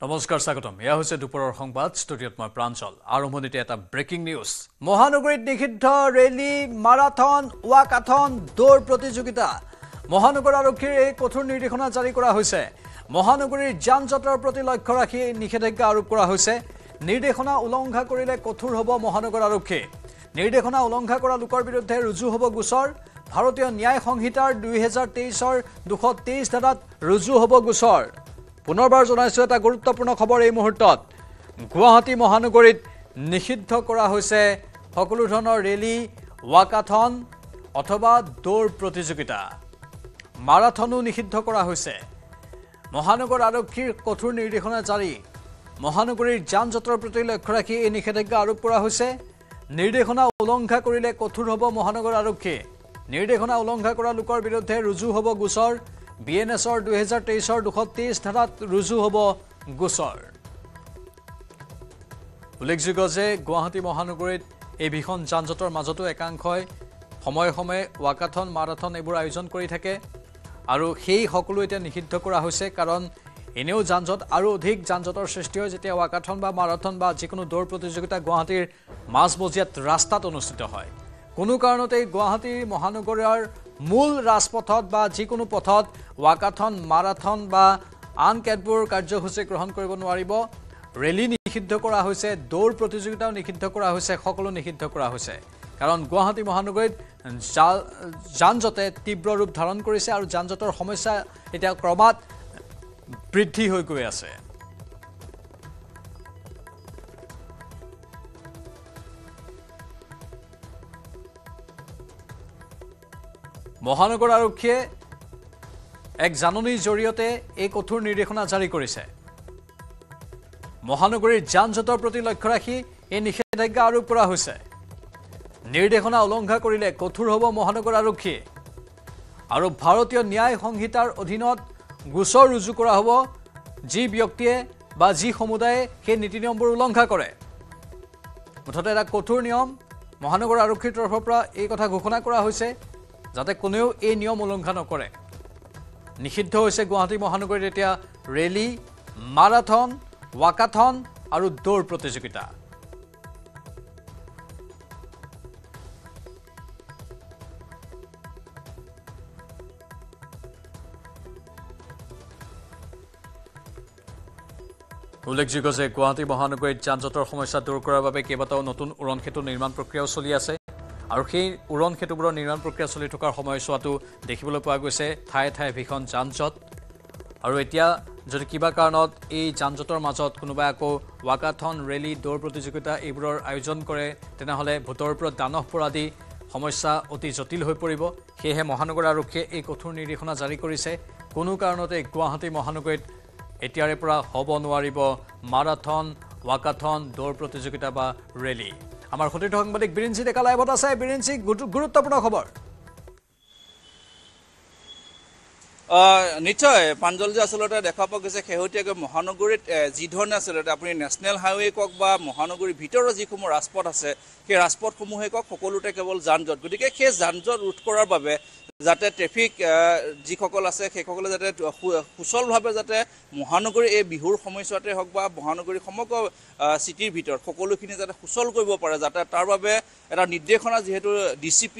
নমস্কাৰ স্বাগতম এয়া হৈছে দুপৰৰ সংবাদ ষ্টুডিঅ'ত মই প্ৰাঞ্চল আৰম্ভণিতে এটা ব্ৰেকিং নিউজ মহানগৰীত নিষিদ্ধ ৰেলী মাৰাথন ৱাকাথন দৌৰ প্ৰতিযোগিতা মহানগৰ আৰক্ষীৰ এই কঠোৰ নিৰ্দেশনা জাৰি কৰা হৈছে মহানগৰীৰ যান-জঁটৰ প্ৰতি লক্ষ্য ৰাখি নিষেধাজ্ঞা আৰোপ কৰা হৈছে নিৰ্দেশনা উলংঘা কৰিলে কঠোৰ হ'ব মহানগৰ আৰক্ষী নিৰ্দেশনা উলংঘা কৰা লোকৰ বিৰুদ্ধে ৰুজু হ'ব গোচৰ ভাৰতীয় ন্যায় সংহিতাৰ 2023ৰ 223 ধাৰাত ৰুজু হ'ব গোচৰ পুনৰবাৰ জনাইছো এটা গুৰুত্বপূৰ্ণ খবৰ এই মুহূৰ্তত গুৱাহাটী মহানগৰীত নিষিদ্ধ কৰা হৈছে সকলো ধৰণৰ ৰেলী ৱাকাথন অথবা দৌৰ প্ৰতিযোগিতা মাৰাথনো নিষিদ্ধ কৰা হৈছে মহানগৰ আৰক্ষীৰ কঠোৰ নিৰ্দেশনা জাৰি মহানগৰীৰ যান-জঁটৰ প্ৰতি লক্ষ্য ৰাখি এই নিষেধাজ্ঞা আৰোপ কৰা হৈছে নিৰ্দেশনা উলংঘা কৰিলে কঠোৰ হ'ব মহানগৰ আৰক্ষী নিৰ্দেশনা উলংঘা কৰা লোকৰ বিৰুদ্ধে ৰুজু হ'ব গোচৰ BNSৰ 2023ৰ 223 ধাৰাত ৰুজু হ'ব গোচৰ উল্লেখযোগ্য যে গুৱাহাটী মহানগৰীত এই ভীষণ যান-জঁটৰ মাজতো একাংশই সময়ে সময়ে ৱাকাথন মাৰাথন এইবোৰ আয়োজন কৰি থাকে আৰু সেই সকলো এতিয়া নিষিদ্ধ কৰা হৈছে কাৰণ এনেও যান-জঁট আৰু অধিক যান-জঁটৰ সৃষ্টি হয় যেতিয়া ৱাকাথন বা মাৰাথন বা যিকোনো দৌৰ প্ৰতিযোগিতা গুৱাহাটীৰ মাজমজিয়াত ৰাস্তাত অনুষ্ঠিত হয় কোনো কাৰণতে গুৱাহাটী মহানগৰৰ মূল ৰাজপথত বা যিকোনো পথত ৱাকাথন মাৰাথন বা আন কেতবোৰ কাৰ্যসূচী গ্ৰহণ কৰিব নোৱাৰিব ৰেলী নিষিদ্ধ কৰা হৈছে দৌৰ প্ৰতিযোগিতাও নিষিদ্ধ কৰা হৈছে সকলো নিষিদ্ধ কৰা হৈছে কাৰণ গুৱাহাটী মহানগৰীত যান-জঁটে তীব্ৰ ৰূপ ধাৰণ কৰিছে আৰু যান-জঁটৰ সমস্যা এতিয়া ক্ৰমাৎ বৃদ্ধি হৈ গৈ আছে মহানগৰ আৰক্ষীয়ে এক জাননীৰ জৰিয়তে এই কঠোৰ নিৰ্দেশনা জাৰি কৰিছে মহানগৰীৰ যান-জঁটৰ প্ৰতি লক্ষ্য ৰাখি এই নিষেধাজ্ঞা আৰোপ কৰা হৈছে নিৰ্দেশনা উলংঘা কৰিলে কঠোৰ হ'ব মহানগৰ আৰক্ষী আৰু ভাৰতীয় ন্যায় সংহিতাৰ অধীনত গোচৰ ৰুজু কৰা হ'ব যি ব্যক্তিয়ে বা যি সমুদায়ে সেই নীতি নিয়মবোৰ উলংঘা কৰে মুঠতে এটা কঠোৰ নিয়ম মহানগৰ আৰক্ষীৰ তৰফৰ পৰা এই কথা ঘোষণা কৰা হৈছে যাতে কোনেও এই নিয়ম উলংঘা নকৰে নিষিদ্ধ হৈছে গুৱাহাটী মহানগৰীত এতিয়া ৰেলী মাৰাথন ৱাকাথন আৰু দৌৰ প্ৰতিযোগিতা উল্লেখযোগ্য যে গুৱাহাটী মহানগৰীত যান-জঁটৰ সমস্যা দূৰ কৰাৰ বাবে কেইবাটাও নতুন উৰণ সেতু নিৰ্মাণ প্ৰক্ৰিয়াও চলি আছে আৰু সেই উৰণ সেতুবোৰৰ নিৰ্মাণ প্ৰক্ৰিয়া চলি থকাৰ সময়ছোৱাতো দেখিবলৈ পোৱা গৈছে ঠায়ে ঠায়ে ভীষণ যান-জঁট আৰু এতিয়া যদি কিবা কাৰণত এই যান-জঁটৰ মাজত কোনোবাই আকৌ ৱাকাথন ৰেলী দৌৰ প্ৰতিযোগিতা এইবোৰৰ আয়োজন কৰে তেনেহ'লে ভোটৰ ওপৰত দানহ পৰা আদি সমস্যা অতি জটিল হৈ পৰিব সেয়েহে মহানগৰ আৰক্ষীয়ে এই কঠোৰ নিৰ্দেশনা জাৰি কৰিছে কোনো কাৰণতে গুৱাহাটী মহানগৰীত এতিয়াৰে পৰা হ'ব নোৱাৰিব মাৰাথন ৱাকাথন দৌৰ প্ৰতিযোগিতা বা ৰেলী আমাৰ সতীৰ্থ সাংবাদিক বিৰিঞ্চি ডেকা লাইভত আছে বিৰিঞ্চি গুৰুত্বপূৰ্ণ খবৰ নিশ্চয় প্ৰাঞ্জল যে আচলতে দেখা পোৱা গৈছে শেহতীয়াকৈ মহানগৰীত যি ধৰণে আচলতে আপুনি নেশ্যনেল হাইৱে কওক বা মহানগৰীৰ ভিতৰৰ যিসমূহ ৰাজপথ আছে সেই ৰাজপথসমূহে কওক সকলোতে কেৱল যান-জঁট গতিকে সেই যান-জঁট ৰোধ কৰাৰ বাবে যাতে ট্ৰেফিক যিসকল আছে সেইসকলে যাতে সুচলভাৱে যাতে মহানগৰীৰ এই বিহুৰ সময়ছোৱাতে হওক বা মহানগৰীৰ সমগ্ৰ চিটিৰ ভিতৰত সকলোখিনি যাতে সুচল কৰিব পাৰে যাতে তাৰ বাবে এটা নিৰ্দেশনা যিহেতু DCP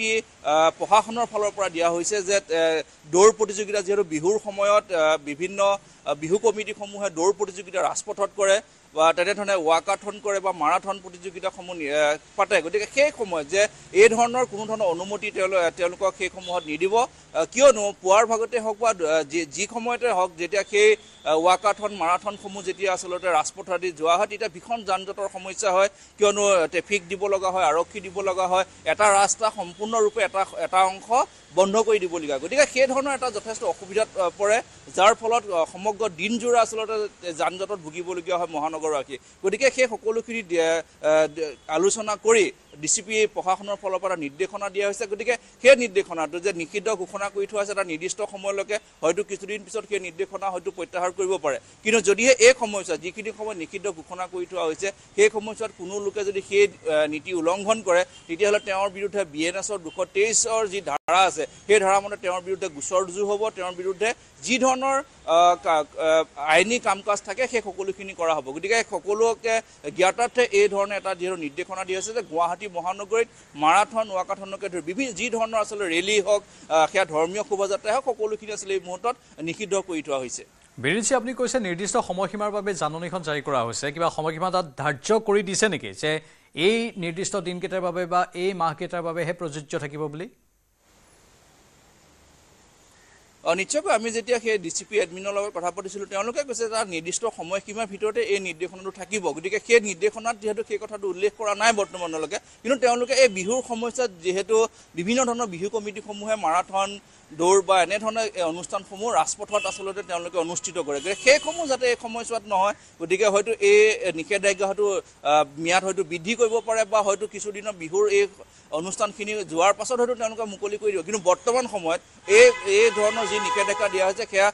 প্ৰশাসনৰ ফালৰ পৰা দিয়া হৈছে যে দৌৰ প্ৰতিযোগিতা যিহেতু বিহুৰ সময়ত বিভিন্ন বিহু কমিটিসমূহে দৌৰ প্ৰতিযোগিতা ৰাজপথত কৰে বা তেনেধৰণে ৱাকাথন কৰে বা মাৰাথন প্ৰতিযোগিতাসমূহ পাতে গতিকে সেই সময়ত যে এই ধৰণৰ কোনো ধৰণৰ অনুমতি তেওঁলোকক সেই সমূহত নিদিব কিয়নো পুৱাৰ ভাগতে হওক বা যি সময়তে হওক যেতিয়া সেই ৱাকাথন মাৰাথনসমূহ যেতিয়া আচলতে ৰাজপথেদি যোৱা হয় তেতিয়া ভীষণ যান-জঁটৰ সমস্যা হয় কিয়নো ট্ৰেফিক দিব লগা হয় আৰক্ষী দিব লগা হয় এটা ৰাস্তা সম্পূৰ্ণৰূপে এটা অংশ বন্ধ কৰি দিবলগীয়া গতিকে সেই ধৰণৰ এটা যথেষ্ট অসুবিধাত পৰে যাৰ ফলত সমগ্ৰ দিনজোৰা আচলতে যান-জঁটত ভুগিবলগীয়া হয় মহানগৰবাসী গতিকে সেই সকলোখিনি আলোচনা কৰি ডিচিপি প্ৰশাসনৰ ফালৰ পৰা নিৰ্দেশনা দিয়া হৈছে গতিকে সেই নিৰ্দেশনাটো যে নিষিদ্ধ ঘোষণা কৰি থোৱা আছে এটা নিৰ্দিষ্ট সময়লৈকে হয়তো কিছুদিন পিছত সেই নিৰ্দেশনা হয়তো প্ৰত্যাহাৰ কৰিব পাৰে কিন্তু যদিহে এই সময়ছোৱাত যিখিনি সময় নিষিদ্ধ ঘোষণা কৰি থোৱা হৈছে সেই সময়ছোৱাত কোনো লোকে যদি সেই নীতি উলংঘন কৰে তেতিয়াহ'লে তেওঁৰ বিৰুদ্ধে BNSৰ 223ৰ যি ধাৰা আছে সেই ধাৰা মতে তেওঁৰ বিৰুদ্ধে গোচৰ ৰুজু হ'ব তেওঁৰ বিৰুদ্ধে যি ধৰণৰ আইনী কাম কাজ থাকে সেই সকলোখিনি কৰা হ'ব গতিকে সকলোকে জ্ঞাতাৰ্থে এই ধৰণে এটা যিহেতু নিৰ্দেশনা দিয়া হৈছে যে গুৱাহাটী মহানগৰীত মাৰাথন ৱাকাথনকে ধৰি বিভিন্ন যি ধৰণৰ আচলতে ৰেলী হওক সেয়া ধৰ্মীয় শোভাযাত্ৰাই হওক সকলোখিনি আচলতে এই মুহূৰ্তত নিষিদ্ধ কৰি থোৱা হৈছে বিৰিঞ্চি আপুনি কৈছে নিৰ্দিষ্ট সময়সীমাৰ বাবে জাননীখন জাৰি কৰা হৈছে কিবা সময়সীমা তাত ধাৰ্য কৰি দিছে নেকি যে এই নিৰ্দিষ্ট দিনকেইটাৰ বাবে বা এই মাহকেইটাৰ বাবেহে প্ৰযোজ্য থাকিব বুলি নিশ্চয়কৈ আমি যেতিয়া সেই ডিচিপি এডমিনৰ লগত কথা পাতিছিলোঁ তেওঁলোকে কৈছে যে নিৰ্দিষ্ট সময়সীমাৰ ভিতৰতে এই নিৰ্দেশনাটো থাকিব গতিকে সেই নিৰ্দেশনাত যিহেতু সেই কথাটো উল্লেখ কৰা নাই বৰ্তমানলৈকে কিন্তু তেওঁলোকে এই বিহুৰ সময়ছোৱাত যিহেতু বিভিন্ন ধৰণৰ বিহু কমিটিসমূহে মাৰাথন দৌৰ বা এনেধৰণৰ অনুষ্ঠানসমূহ ৰাজপথত আচলতে তেওঁলোকে অনুষ্ঠিত কৰে গতিকে সেইসমূহ যাতে এই সময়ছোৱাত নহয় গতিকে হয়তো এই নিষেধাজ্ঞা হয়তো ম্যাদ হয়তো বৃদ্ধি কৰিব পাৰে বা হয়তো কিছুদিনৰ বিহুৰ এই অনুষ্ঠানখিনি যোৱাৰ পাছত হয়তো তেওঁলোকে মুকলি কৰি দিব কিন্তু বৰ্তমান সময়ত এই ধৰণৰ যি নিষেধাজ্ঞা দিয়া হৈছে সেয়া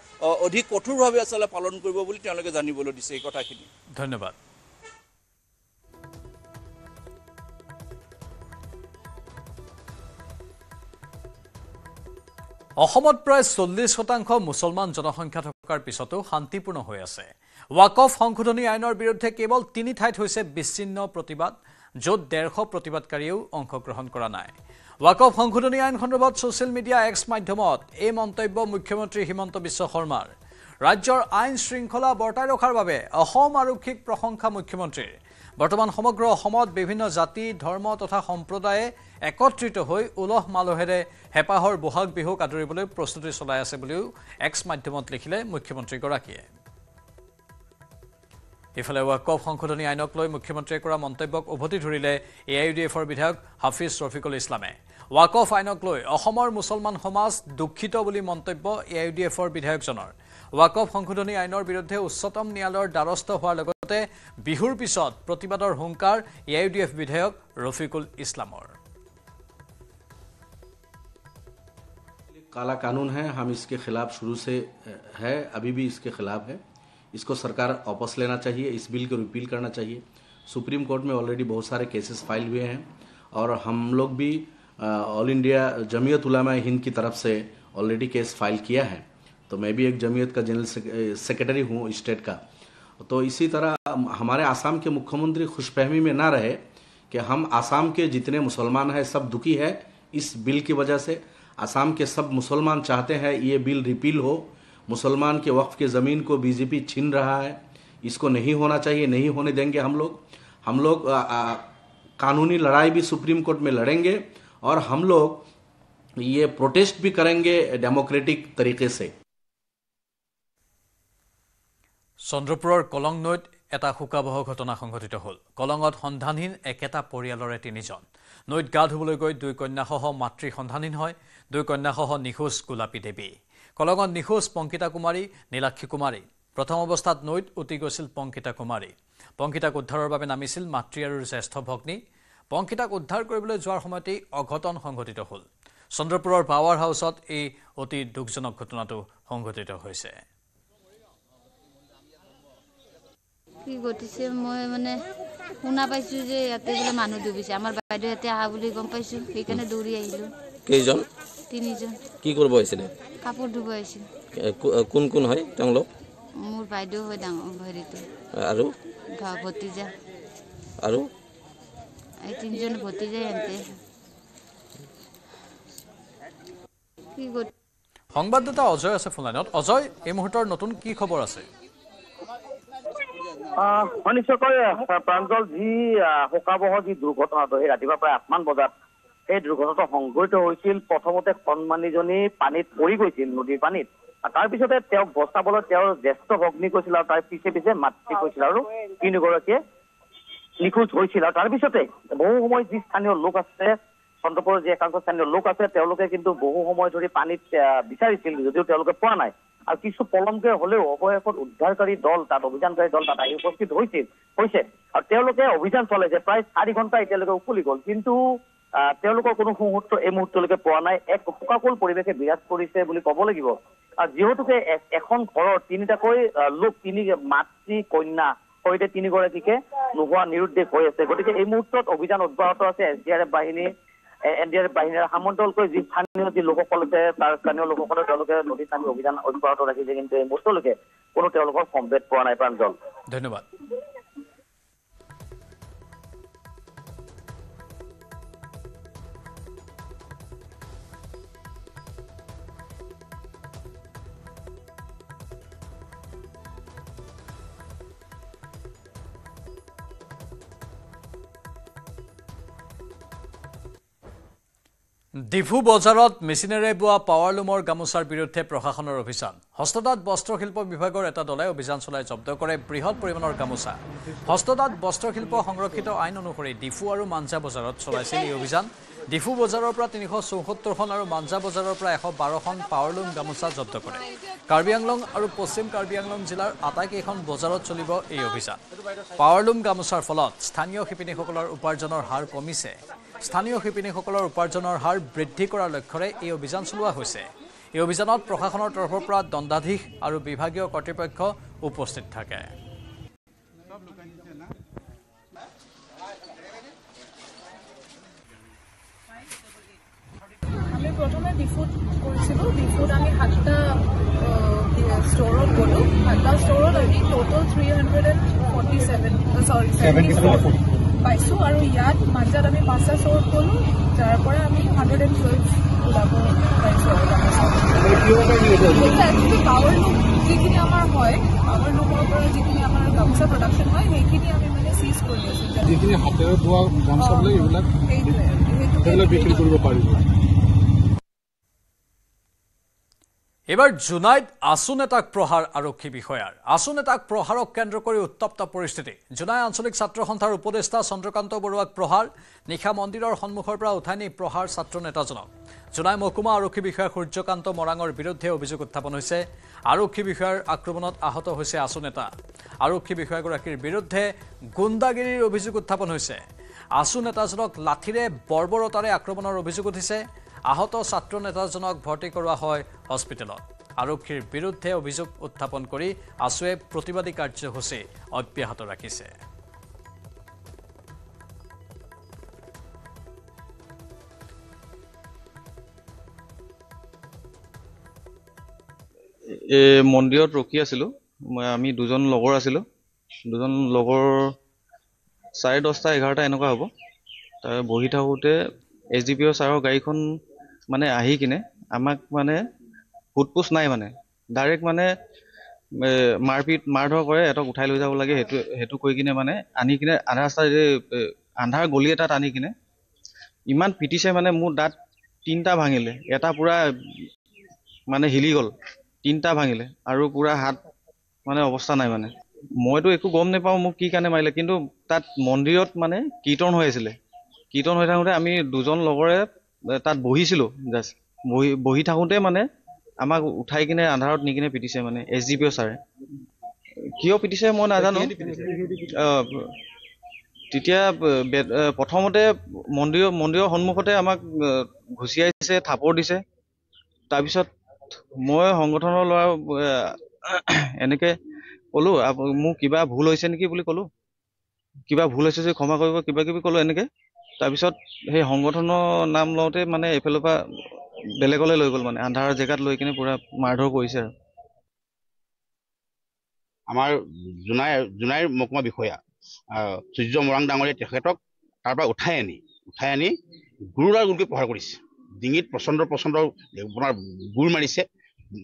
অধিক কঠোৰভাৱে আচলতে পালন কৰিব বুলি তেওঁলোকে জানিবলৈ দিছে এই কথাখিনি ধন্যবাদ অসমত প্ৰায় 40% মুছলমান জনসংখ্যা থকাৰ পিছতো শান্তিপূৰ্ণ হৈ আছে ৱাকফ সংশোধনী আইনৰ বিৰুদ্ধে কেৱল 3 ঠাইত হৈছে বিচ্ছিন্ন প্ৰতিবাদ য'ত 150 প্ৰতিবাদকাৰীও অংশগ্ৰহণ কৰা নাই ৱাকফ সংশোধনী আইন সন্দৰ্ভত ছ'চিয়েল মিডিয়া এক্স মাধ্যমত এই মন্তব্য মুখ্যমন্ত্ৰী হিমন্ত বিশ্ব শৰ্মাৰ ৰাজ্যৰ আইন শৃংখলা বৰ্তাই ৰখাৰ বাবে অসম আৰক্ষীক প্ৰশংসা মুখ্যমন্ত্ৰীৰ বৰ্তমান সমগ্ৰ অসমত বিভিন্ন জাতি ধৰ্ম তথা সম্প্ৰদায়ে একত্ৰিত হৈ উলহ মালহেৰে হেপাহৰ বহাগ বিহুক আদৰিবলৈ প্ৰস্তুতি চলাই আছে বুলিও এক্স মাধ্যমত লিখিলে মুখ্যমন্ত্ৰীগৰাকীয়ে ইফালে ৱাকফ সংশোধনী আইনক লৈ মুখ্যমন্ত্ৰীয়ে কৰা মন্তব্যক উভতি ধৰিলে AIUDFৰ বিধায়ক হাফিজ ৰফিকুল ইছলামে ৱাকফ আইনক লৈ অসমৰ মুছলমান সমাজ দুখিত বুলি মন্তব্য AIUDFৰ বিধায়কজনৰ ৱাকফ সংশোধনী আইনৰ বিৰুদ্ধে উচ্চতম ন্যায়ালয়ৰ দ্বাৰস্থ হোৱাৰ লগতে বিহুৰ পিছত প্ৰতিবাদৰ হুংকাৰ AIUDF বিধায়ক ৰফিকুল ইছলামৰ काला कानून है हम इसके खिलाफ शुरू से है अभी भी इसके खिलाफ है इसको सरकार वापस लेना चाहिए इस बिल को रिपील करना चाहिए सुप्रीम कोर्ट में ऑलरेडी बहुत सारे केसेस फाइल हुए हैं और हम लोग भी ऑल इंडिया जमीयत उलमा हिंद की तरफ से ऑलरेडी केस फाइल किया है तो मैं भी एक जमीयत का जनरल सेक्रेटरी हूँ स्टेट का तो इसी तरह हमारे आसाम के मुख्यमंत्री खुशफहमी में ना रहे कि हम आसाम के जितने मुसलमान हैं सब दुखी है इस बिल की वजह से आसाम के सब मुसलमान चाहते हैं ये बिल रिपील हो मुसलमान के वक्फ के ज़मीन को बीजेपी छीन रहा है इसको नहीं होना चाहिए नहीं होने देंगे हम लोग कानूनी लड़ाई भी सुप्रीम कोर्ट में लड़ेंगे और हम लोग ये प्रोटेस्ट भी करेंगे डेमोक्रेटिक तरीके से চন্দ্ৰপুৰৰ কলং নৈত এটা শোকাবহ ঘটনা সংঘটিত হ'ল কলঙত সন্ধানহীন একেটা পৰিয়ালৰে 3জন নৈত গা ধুবলৈ গৈ 2 কন্যাসহ মাতৃ সন্ধানহীন হয় 2 কন্যাসহ নিখোজ গোলাপী দেৱী কলঙত নিখোজ পংকিতা কুমাৰী নীলাক্ষী কুমাৰী প্ৰথম অৱস্থাত নৈত উটি গৈছিল পংকিতা কুমাৰী পংকিতাক উদ্ধাৰৰ বাবে নামিছিল মাতৃ আৰু জ্যেষ্ঠ ভগ্নী পংকিতাক উদ্ধাৰ কৰিবলৈ যোৱাৰ সময়তে অঘটন সংঘটিত হ'ল চন্দ্ৰপুৰৰ পাৱাৰ হাউচত এই অতি দুখজনক ঘটনাটো সংঘটিত হৈছে কি ঘটিছে মই মানে শুনা পাইছোঁ যে ইয়াতে বোলে মানুহ ডুবিছে আমাৰ বাইদেউ ইয়াতে আহা বুলি গম পাইছোঁ সেইকাৰণে দৌৰি আহিলোঁ কেইজন 3জন কি কৰিব আহিছিলে কাপোৰ ধুব আহিছিল কোন কোন হয় তেওঁলোক মোৰ বাইদেউ হয় ডাঙৰ হেৰিটো আৰু ভতিজা আৰু এই 3জন ভতিজা এন্তে কি সংবাদদাতা অজয় আছে ফোনলাইনত অজয় এই মুহূৰ্তৰ নতুন কি খবৰ আছে নিশ্চয়কৈ প্ৰাঞ্জল যি শোকাবহ যি দুৰ্ঘটনাটো সেই ৰাতিপুৱা প্ৰায় 8মান বজাত সেই দুৰ্ঘটনাটো সংঘটিত হৈছিল প্ৰথমতে কণমানিজনী পানীত পৰি গৈছিল নদীৰ পানীত তাৰপিছতে তেওঁক বচাবলৈ তেওঁৰ জ্যেষ্ঠ ভগ্নী কৈছিল আৰু তাৰ পিছে পিছে মাতৃ কৈছিল আৰু 3গৰাকীয়ে নিখোজ হৈছিল আৰু তাৰপিছতে বহু সময় যি স্থানীয় লোক আছে চন্দ্ৰপুৰৰ যি একাংশ স্থানীয় লোক আছে তেওঁলোকে কিন্তু বহু সময় ধৰি পানীত বিচাৰিছিল যদিও তেওঁলোকে পোৱা নাই আৰু কিছু পলমকে হলেও অৱশেষত উদ্ধাৰকাৰী দল তাত অভিযানকাৰী দল তাত আহি উপস্থিত হৈছে আৰু তেওঁলোকে অভিযান চলাইছে প্ৰায় 4 ঘণ্টা এতিয়ালৈকে উকলি গ'ল কিন্তু তেওঁলোকৰ কোনো সুমূৰ্ত এই মুহূৰ্তলৈকে পোৱা নাই এক শোকাকুল পৰিৱেশে বিৰাজ কৰিছে বুলি ক'ব লাগিব আৰু যিহেতুকে এখন ঘৰৰ 3টাকৈ লোক 3 মাতৃ কন্যা সৈতে 3গৰাকীকে নোহোৱা নিৰুদ্দেশ হৈ আছে গতিকে এই মুহূৰ্তত অভিযান অব্যাহত আছে এনডিআৰএফ বাহিনীৰ সামন্তলকৈ যি স্থানীয় যি লোকসকল আছে তাৰ স্থানীয় লোকসকলে তেওঁলোকে নদীত নামি অভিযান অব্যাহত ৰাখিছে কিন্তু এই মুহূৰ্তলৈকে কোনো তেওঁলোকৰ সম্ভেদ পোৱা নাই প্ৰাঞ্জল ধন্যবাদ ডিফু বজাৰত মেচিনেৰে বোৱা পাৱাৰলুমৰ গামোচাৰ বিৰুদ্ধে প্ৰশাসনৰ অভিযান হস্ততাঁত বস্ত্ৰশিল্প বিভাগৰ এটা দলে অভিযান চলাই জব্দ কৰে বৃহৎ পৰিমাণৰ গামোচা হস্ততাঁত বস্ত্ৰশিল্প সংৰক্ষিত আইন অনুসৰি ডিফু আৰু মাঞ্জা বজাৰত চলাইছিল এই অভিযান ডিফু বজাৰৰ পৰা 374খন আৰু মাঞ্জা বজাৰৰ পৰা 112খন পাৱাৰলুম গামোচা জব্দ কৰে কাৰ্বি আংলং আৰু পশ্চিম কাৰ্বি আংলং জিলাৰ আটাইকেইখন বজাৰত চলিব এই অভিযান পাৱাৰলুম গামোচাৰ ফলত স্থানীয় শিপিনীসকলৰ উপাৰ্জনৰ হাৰ কমিছে স্থানীয় শিপিনীসকলৰ উপাৰ্জনৰ হাৰ বৃদ্ধি কৰাৰ লক্ষ্যৰে এই অভিযান চলোৱা হৈছে এই অভিযানত প্ৰশাসনৰ তৰফৰ পৰা দণ্ডাধীশ আৰু বিভাগীয় কৰ্তৃপক্ষ উপস্থিত থাকে আমি প্ৰথমে ডিফুট কৰিছিলোঁ ডিফুট আমি 7টা ষ্ট'ৰত গ'লোঁ 7টা ষ্ট'ৰত আমি টোটেল 74 পাইছোঁ আৰু ইয়াত মাঞ্জাত আমি 5টা ষ্ট'ৰত গ'লোঁ যাৰ পৰা আমি 112 ওলাব পাইছোঁ একচুৱেলি পাৱাৰলুম যিখিনি আমাৰ হয় পাৱাৰলুমৰ পৰা যিখিনি আমাৰ গামোচা প্ৰডাকশ্যন হয় সেইখিনি আমি মানে চিজ কৰি আছোঁ যিখিনি হাতেৰে বোৱা গামোচাবিলাক এইবিলাক বিক্ৰী কৰিব পাৰিব এবাৰ জুনাইত আছু নেতাক প্ৰহাৰ আৰক্ষী বিষয়াৰ আছু নেতাক প্ৰহাৰক কেন্দ্ৰ কৰি উত্তপ্ত পৰিস্থিতি জুনাই আঞ্চলিক ছাত্ৰ সন্থাৰ উপদেষ্টা চন্দ্ৰকান্ত বৰুৱাক প্ৰহাৰ নিশা মন্দিৰৰ সন্মুখৰ পৰা উঠাই নি প্ৰহাৰ ছাত্ৰ নেতাজনক জুনাই মহকুমা আৰক্ষী বিষয়া সূৰ্যকান্ত মৰাঙৰ বিৰুদ্ধে অভিযোগ উত্থাপন হৈছে আৰক্ষী বিষয়াৰ আক্ৰমণত আহত হৈছে আছু নেতা আৰক্ষী বিষয়াগৰাকীৰ বিৰুদ্ধে গুণ্ডাগিৰিৰ অভিযোগ উত্থাপন হৈছে আছু নেতাজনক লাঠিৰে বৰ্বৰতাৰে আক্ৰমণৰ অভিযোগ উঠিছে আহত ছাত্ৰ নেতাজনক ভৰ্তি কৰোৱা হয় হস্পিটেলত আৰক্ষীৰ বিৰুদ্ধে অভিযোগ উত্থাপন কৰি আছুৱে প্ৰতিবাদী কাৰ্যসূচী অব্যাহত ৰাখিছে মন্দিৰত ৰখি আছিলোঁ আমি দুজন লগৰ আছিলোঁ দুজন লগৰ 10:30 11টা এনেকুৱা হ'ব তাৰ বহি থাকোঁতে SDPO ছাৰৰ গাড়ীখন মানে আহি কিনে আমাক মানে ফুটপোষ্ট নাই মানে ডাইৰেক্ট মানে মাৰধৰ কৰে এটাক উঠাই লৈ যাব লাগে সেইটো কৈ কিনে মানে আনি কিনে আধা ৰাস্তা আন্ধাৰ গলি এটাত আনি কিনে ইমান পিটিছে মানে মোৰ দাঁত 3টা ভাঙিলে এটা পুৰা মানে হিলি গ'ল 3টা ভাঙিলে আৰু পুৰা হাত মানে অৱস্থা নাই মানে মইতো একো গম নাপাওঁ মোক কি কাৰণে মাৰিলে কিন্তু তাত মন্দিৰত মানে কীৰ্তন হৈ আছিলে কীৰ্তন হৈ থাকোঁতে আমি দুজন লগৰে তাত বহিছিলোঁ জাষ্ট বহি থাকোঁতে মানে আমাক উঠাই কিনে আন্ধাৰত নি কিনে পিটিছে মানে SDPO ছাৰে কিয় পিটিছে মই নাজানো তেতিয়া প্ৰথমতে মন্দিৰৰ সন্মুখতে আমাক ঘুচিয়াইছে থাপৰ দিছে তাৰপিছত মই সংগঠনৰ ল'ৰা এনেকৈ ক'লোঁ মোৰ কিবা ভুল হৈছে নেকি বুলি ক'লোঁ কিবা ভুল হৈছে যে ক্ষমা কৰিব কিবা কিবি ক'লোঁ এনেকৈ তাৰপিছত সেই সংগঠনৰ নাম লওঁতে মানে এইফালৰ পৰা বেলেগলৈ লৈ গ'ল মানে আন্ধাৰ জেগাত লৈ কিনে পুৰা মাৰধৰ কৰিছে আৰু আমাৰ জুনাইৰ মহকুমা বিষয়া সূৰ্য মৰাং ডাঙৰীয়া তেখেতক তাৰ পৰা উঠাই আনি গুৰুকৈ প্ৰহাৰ কৰিছে ডিঙিত প্ৰচণ্ড আপোনাৰ গুৰ মাৰিছে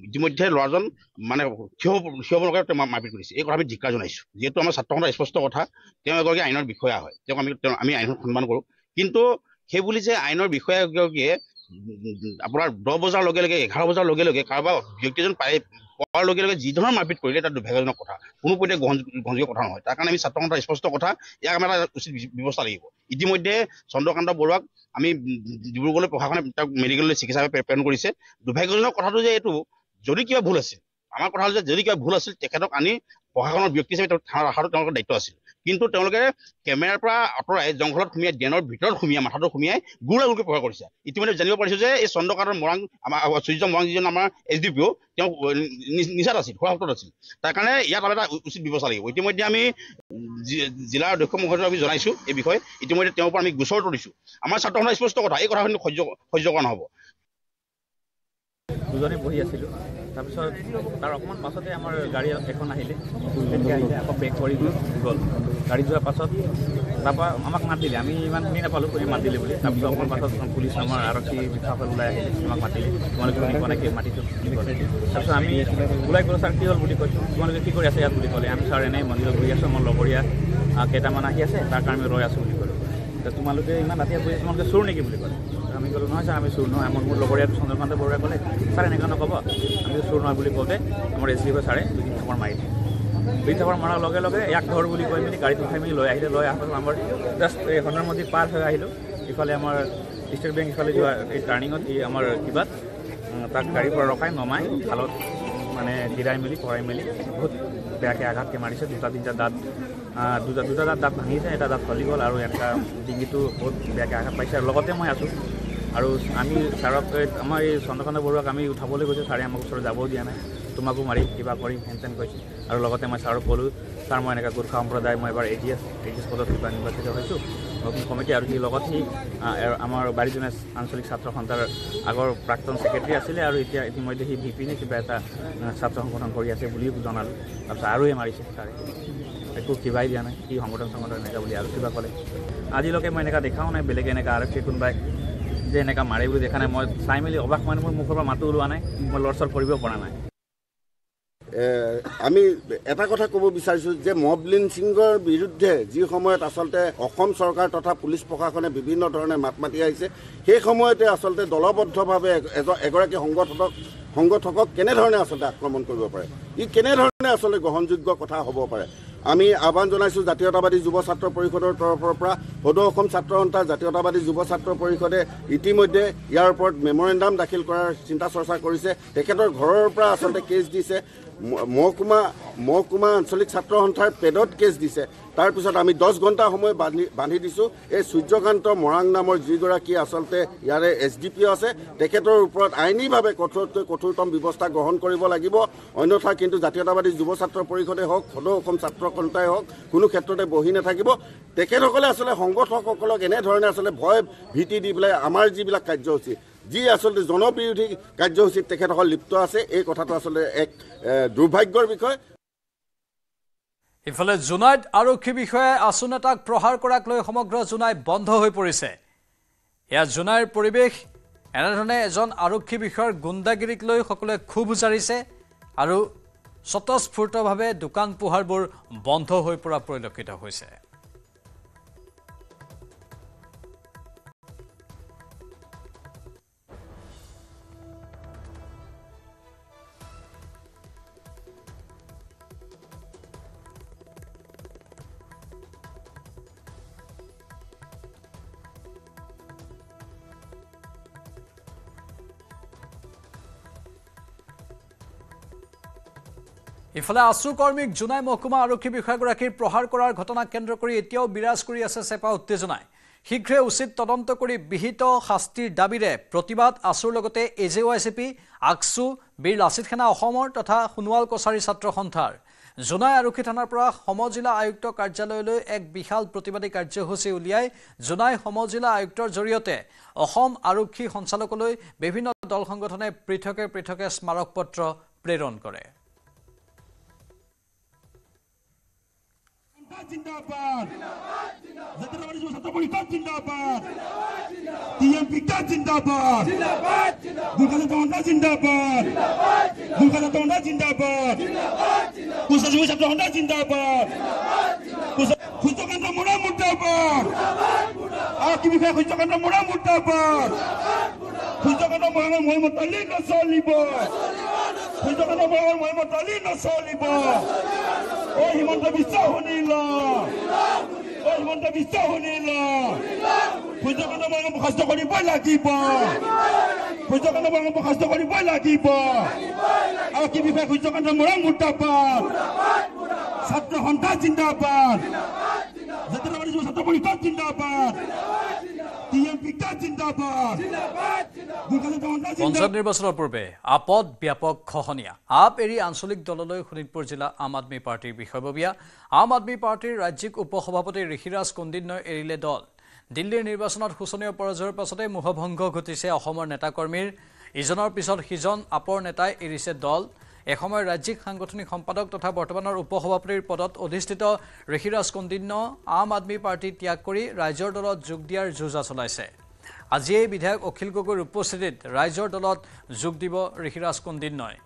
ইতিমধ্যে ল'ৰাজন মানে থিয় হ'ব লগাই মাৰপিট কৰিছে এই কথা আমি ধিক্কাৰ জনাইছোঁ যিহেতু আমাৰ ছাত্ৰ সন্থাৰ স্পষ্ট কথা তেওঁ এগৰাকী আইনৰ বিষয়া হয় তেওঁক আমি আইনক সন্মান কৰোঁ কিন্তু সেই বুলি যে আইনৰ বিষয়াগৰাকীয়ে আপোনাৰ 10 বজাৰ লগে লগে 11 বজাৰ লগে লগে কাৰোবাৰ ব্যক্তিজন পোৱাৰ লগে লগে যি ধৰণৰ মাৰপিট কৰিলে তাত দুৰ্ভাগ্যজনক কথা কোনো পধ্যে গ্ৰহণযোগ্য কথা নহয় তাৰ কাৰণে আমি ছাত্ৰ সন্থাৰ স্পষ্ট কথা ইয়াক আমাৰ এটা উচিত ব্যৱস্থা লাগিব ইতিমধ্যে চন্দ্ৰকান্ত বৰুৱাক আমি ডিব্ৰুগড়লৈ প্ৰশাসনে তেওঁক মেডিকেললৈ চিকিৎসা প্ৰেৰণ কৰিছে দুৰ্ভাগ্যজনক কথাটো যে এইটো যদি কিবা ভুল আছে আমাৰ কথা হ'ল যে যদি কিবা ভুল আছিল তেখেতক আনি প্ৰশাসনৰ ব্যক্তি হিচাপে থানাত ৰখাটো তেওঁলোকৰ দায়িত্ব আছিল কিন্তু তেওঁলোকে কেমেৰাৰ পৰা আঁতৰাই জংঘলত সুমিয়াই ড্ৰেনৰ ভিতৰত সুমিয়াই মাথাটো সুমিয়াই গুড়াগুড়িকৈ প্ৰহাৰ কৰিছে ইতিমধ্যে জানিব পাৰিছো যে এই চন্দ্ৰকান্তৰ মৰাং আমাৰ সূৰ্য মৰাং যিজন আমাৰ SDPO তেওঁ নিচাত আছিল খোৱাহতত আছিল তাৰ কাৰণে ইয়াত এটা উচিত ব্যৱস্থা লাগিব ইতিমধ্যে আমি জিলাৰ অধ্যক্ষ মহোদয়ক আমি জনাইছো এই বিষয়ে ইতিমধ্যে তেওঁৰ পৰা আমি গোচৰটো দিছো আমাৰ ছাত্ৰসন্থাৰ স্পষ্ট কথা এই কথাখিনি সহ্য কৰা নহ'ব দুজনে বহি আছিলোঁ তাৰপিছত তাৰ অকণমান পাছতে আমাৰ গাড়ী এখন আহিলে আকৌ ব্ৰেক কৰি গ'ল গাড়ী যোৱাৰ পাছত তাৰপৰা আমাক মাতিলে আমি ইমান শুনি নাপালোঁ কোনে মাতিলে বুলি তাৰপিছত অকণমান পাছত পুলিচ আমাৰ আৰক্ষী বিষয়াসকল ওলাই আহিলে আমাক মাতিলে তোমালোকে শুনি পোৱা নাই মাতিছোঁ বুলি ক'লে তাৰপিছত আমি ওলাই গ'লোঁ ছাৰ কি হ'ল বুলি কৈছোঁ তোমালোকে কি কৰি আছে ইয়াত বুলি ক'লে আমি ছাৰ এনেই মন্দিৰত ঘূৰি আছোঁ আমাৰ লগৰীয়া কেইটামান আহি আছে তাৰ কাৰণে আমি ৰৈ আছোঁ বুলি ক'লোঁ তোমালোকে ইমান ৰাতিয়ে বহি তোমালোকে চোৰ নেকি বুলি ক'লে আমি ক'লোঁ নহয় ছাৰ আমি চোৰ নহয় মোৰ লগৰীয়া চন্দ্ৰকান্ত বৰুৱাই ক'লে ছাৰ এনেকুৱা নক'ব আমি চোৰ নহয় বুলি কওঁতে আমাৰ SDPO ছাৰে দুদিন থাপৰ মাৰি দিয়ে দুদিন থাপৰ মৰাৰ লগে লগে ইয়াক ধৰ বুলি কৈ মেলি গাড়ীত উঠাই মেলি লৈ আহিলে লৈ অহাৰ পাছত আমাৰ জাষ্ট এই সন্ধানমন্দিৰ পাৰ হৈ আহিলোঁ ইফালে আমাৰ ষ্টেট বেংক ইফালে যোৱা এই টাৰ্ণিঙত এই আমাৰ কিবাত তাক গাড়ীৰ পৰা ৰখাই নমাই খালত মানে গিৰাই মেলি কৰাই মেলি বহুত বেয়াকৈ আঘাতকৈ মাৰিছে দুটা তিনিটা দাঁত দুটা দাঁত ভাঙিছে এটা দাঁত ফলি গ'ল আৰু এনেকুৱা ডিঙিটো বহুত বেয়াকৈ আঘাত পাইছে আৰু লগতে মই আছোঁ আৰু আমি ছাৰক আমাৰ এই চন্দ্ৰকান্ত বৰুৱাক আমি উঠাবলৈ গৈছোঁ ছাৰে আমাক ওচৰত যাবও দিয়া নাই তোমাকো মাৰি কিবা কৰিম হেন কৈছে আৰু লগতে মই ছাৰক ক'লোঁ ছাৰ মই এনেকুৱা গোৰ্খা সম্প্ৰদায় মই এবাৰ AGS পদত কিবা নিৰ্বাচিত হৈছোঁ নতুন কমিটি আৰু সি লগত সি আমাৰ বাৰিজনে আঞ্চলিক ছাত্ৰ সন্থাৰ আগৰ প্ৰাক্তন ছেক্ৰেটাৰী আছিলে আৰু এতিয়া ইতিমধ্যে সি VP নে কিবা এটা ছাত্ৰ সংগঠন কৰি আছে বুলিও জনালোঁ তাৰপিছত আৰুৱে মাৰিছে ছাৰে একো কিবাই দিয়া নাই কি সংগঠন এনেকুৱা বুলি আৰু কিবা ক'লে আজিলৈকে মই এনেকুৱা দেখাও নাই বেলেগে এনেকুৱা আৰক্ষী কোনোবাই যে এনেকুৱা মাৰে বুলি দেখা নাই মই চাই মেলি অবাক মানে মোৰ মুখৰ পৰা মাতো ওলোৱা নাই মই লৰচৰ কৰিব পৰা নাই আমি এটা কথা ক'ব বিচাৰিছোঁ যে মব লিঞ্চিঙৰ বিৰুদ্ধে যি সময়ত আচলতে অসম চৰকাৰ তথা পুলিচ প্ৰশাসনে বিভিন্ন ধৰণে মাত মাতি আহিছে সেই সময়তে আচলতে দলবদ্ধভাৱে এগৰাকী সংগঠকক কেনেধৰণে আচলতে আক্ৰমণ কৰিব পাৰে ই কেনেধৰণে আচলতে গ্ৰহণযোগ্য কথা হ'ব পাৰে আমি আহ্বান জনাইছোঁ জাতীয়তাবাদী যুৱ ছাত্ৰ পৰিষদৰ তৰফৰ পৰা সদৌ অসম ছাত্ৰ সন্থাৰ জাতীয়তাবাদী যুৱ ছাত্ৰ পৰিষদে ইতিমধ্যে ইয়াৰ ওপৰত মেমৰেণ্ডাম দাখিল কৰাৰ চিন্তা চৰ্চা কৰিছে তেখেতৰ ঘৰৰ পৰা আচলতে কেছ দিছে মহকুমা আঞ্চলিক ছাত্ৰ সন্থাৰ পেডত কেছ দিছে তাৰপিছত আমি 10 ঘণ্টা সময় বান্ধি দিছোঁ এই সূৰ্যকান্ত মৰাং নামৰ যিগৰাকী আচলতে ইয়াৰে SDPO আছে তেখেতৰ ওপৰত আইনীভাৱে কঠোৰতম ব্যৱস্থা গ্ৰহণ কৰিব লাগিব অন্যথা কিন্তু জাতীয়তাবাদী যুৱ ছাত্ৰ পৰিষদে হওক সদৌ অসম ছাত্ৰ সন্থাই হওক কোনো ক্ষেত্ৰতে বহি নাথাকিব তেখেতসকলে আচলতে সংগঠকসকলক এনেধৰণে আচলতে ভয় ভীতি দি পেলাই আমাৰ যিবিলাক কাৰ্যসূচী যি আচলতে জনবিৰোধী কাৰ্যসূচীত তেখেতসকল লিপ্ত আছে এই কথাটো আচলতে এক দুৰ্ভাগ্যৰ বিষয় ইফালে জোনাইত আৰক্ষী বিষয়াই আছু নেতাক প্ৰহাৰ কৰাক লৈ সমগ্ৰ জোনাই বন্ধ হৈ পৰিছে এয়া জোনাইৰ পৰিৱেশ এনেধৰণে এজন আৰক্ষী বিষয়াৰ গুণ্ডাগিৰিক লৈ সকলোৱে ক্ষোভ উজাৰিছে আৰু স্বতঃস্ফূৰ্তভাৱে দোকান পোহাৰবোৰ বন্ধ হৈ পৰা পৰিলক্ষিত হৈছে ইফালে আছু কৰ্মীক জোনাই মহকুমা আৰক্ষী বিষয়াগৰাকীৰ প্ৰহাৰ কৰাৰ ঘটনাক কেন্দ্ৰ কৰি এতিয়াও বিৰাজ কৰি আছে চেপা উত্তেজনাই শীঘ্ৰে উচিত তদন্ত কৰি বিহিত শাস্তিৰ দাবীৰে প্ৰতিবাদ আছুৰ লগতে AJYCP আকসু বীৰ লাচিত সেনা অসমৰ তথা সোণোৱাল কছাৰী ছাত্ৰ সন্থাৰ জোনাই আৰক্ষী থানাৰ পৰা সমজিলা আয়ুক্ত কাৰ্যালয়লৈ এক বিশাল প্ৰতিবাদী কাৰ্যসূচী উলিয়াই জোনাই সমজিলা আয়ুক্তৰ জৰিয়তে অসম আৰক্ষী সঞ্চালকলৈ বিভিন্ন দল সংগঠনে পৃথকে স্মাৰক পত্ৰ প্ৰেৰণ কৰে जिंदाबाद জাতীয়তাবাদী যুৱ ছাত্ৰ পৰিষদ জিন্দাবাদ TMP জিন্দাবাদ গুলকাতা তহন্তা জিন্দাবাদ গুলকাতা তহন্তা জিন্দাবাদ কুশা যুৱ ছাত্ৰ সন্থা জিন্দাবাদ সূৰ্যকান্ত মৰা মুৰ্দাবাদ আৰক্ষী বিষয়া সূৰ্যকান্ত মৰা মুৰ্দাবাদ সূৰ্যকান্ত মৰাৰ মহিমত আলি নচলিব সূৰ্যকান্ত মৰাৰ মহিমত আলি নচলিব ও হিমন্ত বিশ্ব শুনিল ও হিমন্ত বিশ্ব শুনিল সূৰ্যকান্ত মৰাক মুখাস্ত কৰিব লাগিব সূৰ্যকান্ত মৰাণ বৰ্খাস্ত কৰিবই লাগিব আৰু কি বিষয়ে সূৰ্যকান্ত মৰাণ মুৰ্দাবাদ ছাত্ৰ সন্থাস জিন্দাবাদ জাতীয়তাবাদী যুৱ ছাত্ৰ পৰিষদ জিন্দাবাদ টিএমপি জিন্দাবাদ পঞ্চায়ত নিৰ্বাচনৰ পূৰ্বে আপদ ব্যাপক খহনীয়া আপ এৰি আঞ্চলিক দললৈ শোণিতপুৰ জিলা আম আদমি পাৰ্টিৰ বিষয়ববীয়া আম আদমি পাৰ্টিৰ ৰাজ্যিক উপসভাপতি ঋষিৰাজ কন্দিন্যই এৰিলে দল দিল্লীৰ নিৰ্বাচনত শোচনীয় পৰাজয়ৰ পাছতে মোহভংগ ঘটিছে অসমৰ নেতাকৰ্মীৰ ইজনৰ পিছত সিজন আপৰ নেতাই এৰিছে দল এসময়ৰ ৰাজ্যিক সাংগঠনিক সম্পাদক তথা বৰ্তমানৰ উপসভাপতিৰ পদত অধিষ্ঠিত ঋষিৰাজ কন্দিন্য আম আদমি পাৰ্টি ত্যাগ কৰি ৰাইজৰ দলত যোগ দিয়াৰ যোজা চলাইছে আজিয়েই বিধায়ক অখিল গগৈৰ উপস্থিতিত ৰাইজৰ দলত যোগ দিব ঋষিৰাজ কন্দিন্যই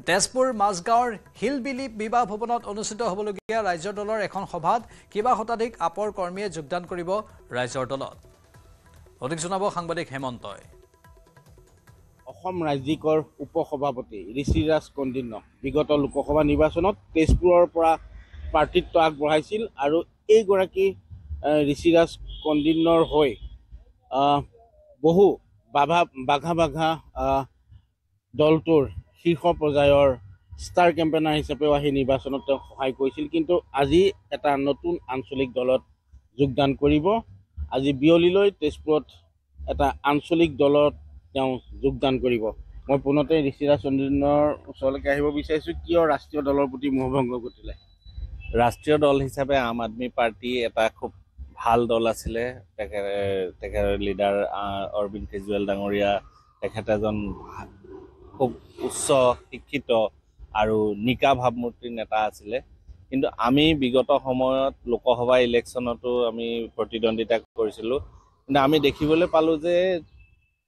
তেজপুৰ মাজগাঁৱৰ হিলবিলি বিবাহ ভৱনত অনুষ্ঠিত হ'বলগীয়া ৰাইজৰ দলৰ এখন সভাত কিবা শতাধিক আপৰ কৰ্মীয়ে যোগদান কৰিব ৰাইজৰ দলত অধিক জনাব সাংবাদিক হেমন্তই অসম ৰাজ্যিকৰ উপসভাপতি ঋষিৰাজ কন্দিন্য বিগত লোকসভা নিৰ্বাচনত তেজপুৰৰ পৰা প্ৰাৰ্থিত্ব আগবঢ়াইছিল আৰু এইগৰাকী ঋষিৰাজ কন্দিন্যৰ হৈ বহু বাঘা দলটোৰ শীৰ্ষ পৰ্যায়ৰ ষ্টাৰ কেম্পেইনাৰ হিচাপেও আহি নিৰ্বাচনত তেওঁ সহায় কৰিছিল কিন্তু আজি এটা নতুন আঞ্চলিক দলত যোগদান কৰিব আজি বিয়লিলৈ তেজপুৰত এটা আঞ্চলিক দলত তেওঁ যোগদান কৰিব মই পুনতে ঋষিৰাজ কন্দিন্যৰ ওচৰলৈকে আহিব বিচাৰিছোঁ কিয় ৰাষ্ট্ৰীয় দলৰ প্ৰতি মোহভংগ ঘটিলে ৰাষ্ট্ৰীয় দল হিচাপে আম আদমি পাৰ্টি এটা খুব ভাল দল আছিলে তেখেতৰ লিডাৰ অৰবিন্দ কেজৰিৱাল ডাঙৰীয়া তেখেত এজন খুব উচ্চ শিক্ষিত আৰু নিকা ভাৱমূৰ্তিৰ নেতা আছিলে কিন্তু আমি বিগত সময়ত লোকসভা ইলেকশ্যনতো আমি প্ৰতিদ্বন্দ্বিতা কৰিছিলোঁ কিন্তু আমি দেখিবলৈ পালোঁ যে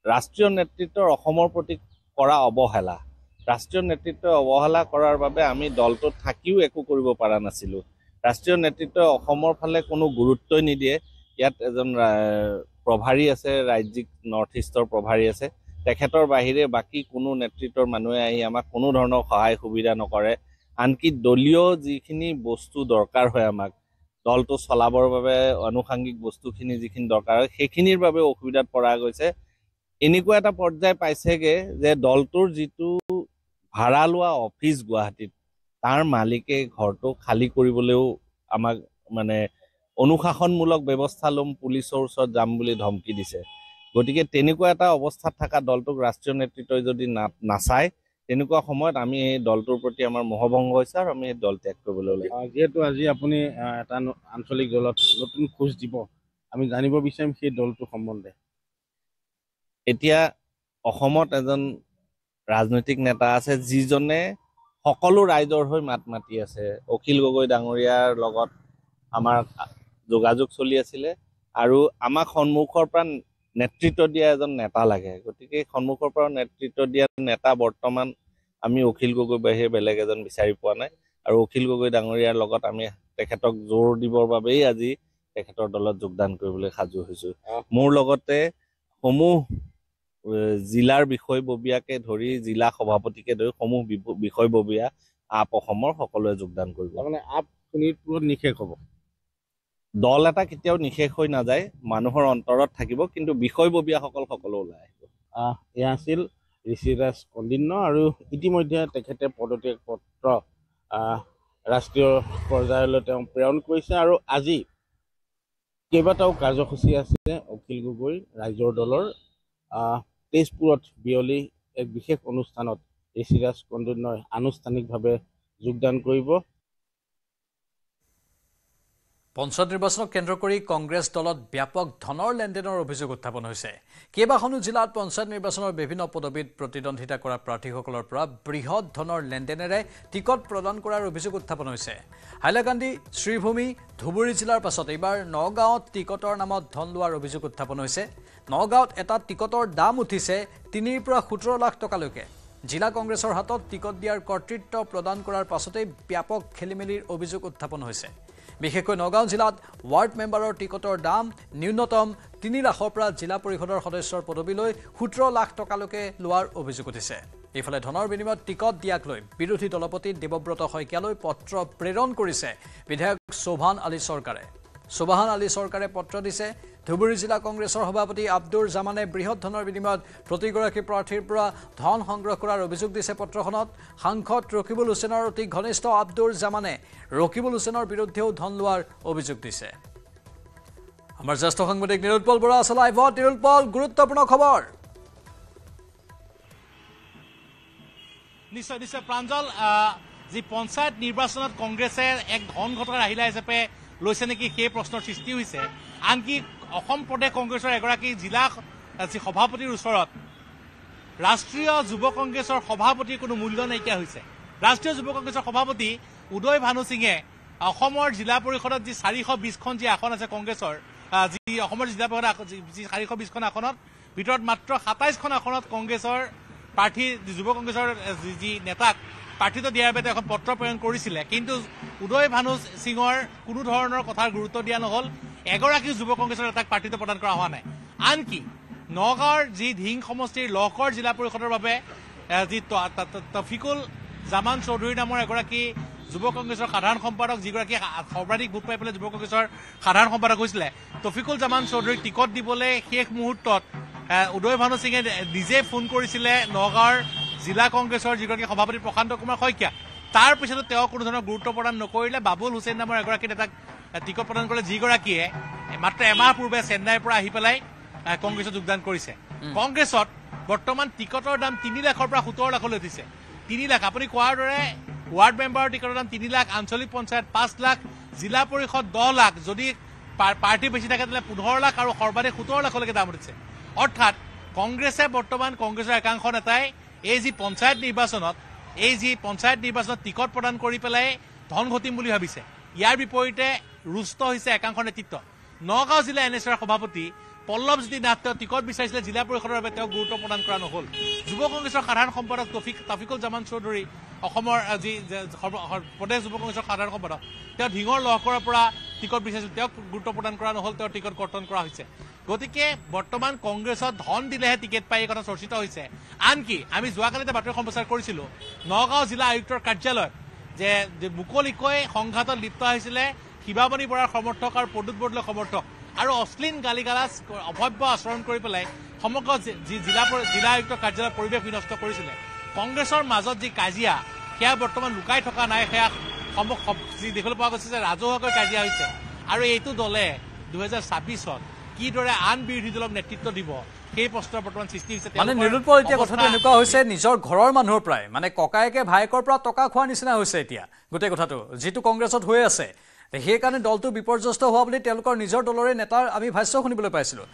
ৰাষ্ট্ৰীয় নেতৃত্বৰ অসমৰ প্ৰতি কৰা অৱহেলা ৰাষ্ট্ৰীয় নেতৃত্বই অৱহেলা কৰাৰ বাবে আমি দলটোত থাকিও একো কৰিব পৰা নাছিলোঁ ৰাষ্ট্ৰীয় নেতৃত্বই অসমৰ ফালে কোনো গুৰুত্বই নিদিয়ে ইয়াত এজন প্ৰভাৰী আছে ৰাজ্যিক নৰ্থ ইষ্টৰ প্ৰভাৰী আছে তেখেতৰ বাহিৰে বাকী কোনো নেতৃত্বৰ মানুহে আহি আমাক কোনো ধৰণৰ সহায় সুবিধা নকৰে আনকি দলীয় যিখিনি বস্তু দৰকাৰ হয় আমাক দলটো চলাবৰ বাবে আনুষাংগিক বস্তুখিনি যিখিনি দৰকাৰ হয় সেইখিনিৰ বাবে অসুবিধাত পৰা গৈছে এনেকুৱা এটা পৰ্যায় পাইছেগে যে দলটোৰ যিটো ভাড়া লোৱা অফিচ গুৱাহাটীত তাৰ মালিকে ঘৰটো খালী কৰিবলৈও আমাক মানে অনুশাসনমূলক ব্যৱস্থা ল'ম পুলিচৰ ওচৰত যাম বুলি ধমকি দিছে গতিকে তেনেকুৱা এটা অৱস্থাত থকা দলটোক ৰাষ্ট্ৰীয় নেতৃত্বই যদি নাচায় তেনেকুৱা সময়ত আমি এই দলটোৰ প্ৰতি আমাৰ মোহভংগ হৈছে আৰু আমি এই দল ত্যাগ কৰিবলৈ ওলাইছোঁ যিহেতু আজি আপুনি এটা আঞ্চলিক দলত নতুন খোজ দিব আমি জানিব বিচাৰিম সেই দলটোৰ সম্বন্ধে এতিয়া অসমত এজন ৰাজনৈতিক নেতা আছে যিজনে সকলো ৰাইজৰ হৈ মাত মাতি আছে অখিল গগৈ ডাঙৰীয়াৰ লগত আমাৰ যোগাযোগ চলি আছিলে আৰু আমাক সন্মুখৰ পৰা নেতৃত্ব দিয়া এজন নেতা লাগে গতিকে সন্মুখৰ পৰা নেতৃত্ব দিয়া নেতা বৰ্তমান আমি অখিল গগৈ বাহিৰে বেলেগ এজন বিচাৰি পোৱা নাই আৰু অখিল গগৈ ডাঙৰীয়াৰ লগত আমি তেখেতক জোৰ দিবৰ বাবেই আজি তেখেতৰ দলত যোগদান কৰিবলৈ সাজু হৈছোঁ মোৰ লগতে সমূহ জিলাৰ বিষয়ববীয়াকে ধৰি জিলা সভাপতিকে ধৰি সমূহ বিষয়ববীয়া আপ অসমৰ সকলোৱে যোগদান কৰিব মানে আপ শোণিতপুৰত নিশেষ হ'ব দল এটা কেতিয়াও নিশেষ হৈ নাযায় মানুহৰ অন্তৰত থাকিব কিন্তু বিষয়ববীয়াসকল সকলো ওলাই আহিব এয়া আছিল ঋষিৰাজ কন্দিন্য আৰু ইতিমধ্যে তেখেতে পদত্যাগ পত্ৰ ৰাষ্ট্ৰীয় পৰ্যায়লৈ তেওঁ প্ৰেৰণ কৰিছে আৰু আজি কেইবাটাও কাৰ্যসূচী আছে অখিল গগৈ ৰাইজৰ দলৰ তেজপুৰত বিয়লি এক বিশেষ অনুষ্ঠানত ঋষিৰাজ কন্দিন্যই আনুষ্ঠানিকভাৱে যোগদান কৰিব পঞ্চায়ত নিৰ্বাচনক কেন্দ্ৰ কৰি কংগ্ৰেছ দলত ব্যাপক ধনৰ লেনদেনৰ অভিযোগ উত্থাপন হৈছে কেইবাখনো জিলাত পঞ্চায়ত নিৰ্বাচনৰ বিভিন্ন পদবীত প্ৰতিদ্বন্দ্বিতা কৰা প্ৰাৰ্থীসকলৰ পৰা বৃহৎ ধনৰ লেনদেনেৰে টিকট প্ৰদান কৰাৰ অভিযোগ উত্থাপন হৈছে হাইলাকান্দি শ্ৰীভূমি ধুবুৰী জিলাৰ পাছত এইবাৰ নগাঁৱত টিকটৰ নামত ধন লোৱাৰ অভিযোগ উত্থাপন হৈছে নগাঁৱত এটা টিকটৰ দাম উঠিছে 3 পৰা 17 লাখ টকালৈকে জিলা কংগ্ৰেছৰ হাতত টিকট দিয়াৰ কৰ্তৃত্ব প্ৰদান কৰাৰ পাছতেই ব্যাপক খেলিমেলিৰ অভিযোগ উত্থাপন হৈছে বিশেষকৈ নগাঁও জিলাত ৱাৰ্ড মেম্বাৰৰ টিকটৰ দাম ন্যূনতম 3 লাখৰ পৰা জিলা পৰিষদৰ সদস্যৰ পদবীলৈ 17 লাখ টকালৈকে লোৱাৰ অভিযোগ উঠিছে এইফালে ধনৰ বিনিময়ত টিকট দিয়াক লৈ বিৰোধী দলপতি দেৱব্ৰত শইকীয়ালৈ পত্ৰ প্ৰেৰণ কৰিছে বিধায়ক সোভান আলী চৰকাৰে পত্ৰ দিছে ধুবুৰী জিলা কংগ্ৰেছৰ সভাপতি আব্দুৰ জামানে বৃহৎ ধনৰ বিনিময়ত প্ৰতিগৰাকী প্ৰাৰ্থীৰ পৰা ধন সংগ্ৰহ কৰাৰ অভিযোগ দিছে পত্ৰখনত। সাংসদ ৰকিবুল হুছেইনৰ অতি ঘনিষ্ঠ আব্দুৰ জামানে ৰকিবুল হুছেইনৰ বিৰুদ্ধেও ধন লোৱাৰ অভিযোগ দিছে। আমাৰ জ্যেষ্ঠ সাংবাদিক নিৰুৎপল বৰা আছে লাইভত। নিৰুৎপল, গুৰুত্বপূৰ্ণ খবৰ। নিশ্চয় নিশ্চয় প্ৰাঞ্জল, যি পঞ্চায়ত নিৰ্বাচনত কংগ্ৰেছে এক ধন ঘটনাৰ আহিলা হিচাপে লৈছে নেকি সেই প্ৰশ্নৰ সৃষ্টি হৈছে। আনকি অসম প্ৰদেশ কংগ্ৰেছৰ এগৰাকী জিলা যি সভাপতিৰ ওচৰত ৰাষ্ট্ৰীয় যুৱ কংগ্ৰেছৰ সভাপতিৰ কোনো মূল্য নাইকিয়া হৈছে। ৰাষ্ট্ৰীয় যুৱ কংগ্ৰেছৰ সভাপতি উদয় ভানু সিঙে অসমৰ জিলা পৰিষদত যি 420খন যি আসন আছে কংগ্ৰেছৰ, যি অসমৰ জিলা পৰিষদত যি 420খন আসনত ভিতৰত মাত্ৰ 27খন আসনত কংগ্ৰেছৰ প্ৰাৰ্থী যুৱ কংগ্ৰেছৰ যি নেতাক প্ৰাৰ্থিত্ব দিয়াৰ বাবে এখন পত্ৰ প্ৰেৰণ কৰিছিলে। কিন্তু উদয় ভানু সিঙৰ কোনো ধৰণৰ কথাৰ গুৰুত্ব দিয়া নহ'ল। এগৰাকী যুৱ কংগ্ৰেছৰ নেতাক প্ৰাৰ্থিত্ব প্ৰদান কৰা হোৱা নাই। আনকি নগাঁৱৰ যি ধিং সমষ্টিৰ লহকৰ জিলা পৰিষদৰ বাবে যি তফিকুল জামান চৌধুৰী নামৰ এগৰাকী যুৱ কংগ্ৰেছৰ সাধাৰণ সম্পাদক, যিগৰাকী সৰ্বাধিক ভোট পাই পেলাই যুৱ কংগ্ৰেছৰ সাধাৰণ সম্পাদক হৈছিলে, তফিকুল জামান চৌধুৰীক টিকট দিবলৈ শেষ মুহূৰ্তত উদয় ভানু সিঙে নিজে ফোন কৰিছিলে নগাঁৱৰ জিলা কংগ্ৰেছৰ যিগৰাকী সভাপতি প্ৰশান্ত কুমাৰ শইকীয়া। তাৰ পিছতো তেওঁ কোনো ধৰণৰ গুৰুত্ব প্ৰদান নকৰিলে। বাবুল হুছেইন নামৰ এগৰাকী নেতাক টিকট প্ৰদান কৰিলে, যিগৰাকীয়ে মাত্ৰ এমাহ পূৰ্বে চেন্নাইৰ পৰা আহি পেলাই কংগ্ৰেছত যোগদান কৰিছে। কংগ্ৰেছত বৰ্তমান টিকটৰ দাম 3 লাখৰ পৰা 17 লাখলৈ উঠিছে। 3 লাখ, আপুনি কোৱাৰ দৰে ৱাৰ্ড মেম্বাৰৰ টিকটৰ দাম 3 লাখ, আঞ্চলিক পঞ্চায়ত 5 লাখ, জিলা পৰিষদ 10 লাখ, যদি পাৰ্টি বেছি থাকে তেতিয়াহ'লে 15 লাখ আৰু সৰ্বাধিক 17 লাখলৈকে দাম উঠিছে। অৰ্থাৎ কংগ্ৰেছে বৰ্তমান কংগ্ৰেছৰ একাংশ নেতাই এই যি পঞ্চায়ত নিৰ্বাচনত টিকট প্ৰদান কৰি পেলাই ধন ঘটিম বুলি ভাবিছে। ইয়াৰ বিপৰীতে ৰুষ্ট হৈছে একাংশ নেতৃত্ব। নগাঁও জিলা NSR সভাপতি পল্লৱজ্যোতি নাথ তেওঁ টিকট বিচাৰিছিলে জিলা পৰিষদৰ বাবে, তেওঁ গুৰুত্ব প্ৰদান কৰা নহ'ল। যুৱ কংগ্ৰেছৰ সাধাৰণ সম্পাদক তফিকুল জামান চৌধুৰী, অসমৰ যি প্ৰদেশ যুৱ কংগ্ৰেছৰ সাধাৰণ সম্পাদক, তেওঁ ধিঙৰ লহকৰৰ পৰা টিকট বিচাৰিছিল, তেওঁক গুৰুত্ব প্ৰদান কৰা নহ'ল, তেওঁৰ টিকট কৰ্তন কৰা হৈছে। গতিকে বৰ্তমান কংগ্ৰেছত ধন দিলেহে টিকেট পাই, এই কথা চৰ্চিত হৈছে। আনকি আমি যোৱাকালি এটা বাতৰি সম্প্ৰচাৰ কৰিছিলোঁ, নগাঁও জিলা আয়ুক্তৰ কাৰ্যালয়ত যে মুকলিকৈ সংঘাতত লিপ্ত হৈছিলে শিৱামণি বৰাৰ সমৰ্থক আৰু প্ৰদ্যুৎ বৰদলৈৰ সমৰ্থক, আৰু অশ্লীল গালি গালাজ অভব্য আচৰণ কৰি পেলাই সমগ্ৰ যি জিলা আয়ুক্তৰ কাৰ্যালয়ৰ পৰিৱেশ বিনষ্ট কৰিছিলে। কংগ্ৰেছৰ মাজত যি কাজিয়া সেয়া বৰ্তমান লুকাই থকা নাই, সেয়া যি দেখিবলৈ পোৱা গৈছে যে ৰাজহুৱাকৈ কাজিয়া হৈছে। আৰু এইটো দলে 2026ত কিদৰে আন বিৰোধী দলক নেতৃত্ব দিব সেই প্ৰশ্নৰ বৰ্তমান সৃষ্টি হৈছে। মানে নিৰুৎপল, এতিয়া কথাটো এনেকুৱা হৈছে নিজৰ ঘৰৰ মানুহৰ পৰাই, মানে ককায়েকে ভায়েকৰ পৰা টকা খোৱাৰ নিচিনা হৈছে এতিয়া গোটেই কথাটো, যিটো কংগ্ৰেছত হৈ আছে। সেইকাৰণে দলটো বিপৰ্যস্ত হোৱা বুলি তেওঁলোকৰ নিজৰ দলৰে নেতাৰ আমি ভাষ্য শুনিবলৈ পাইছিলোঁ।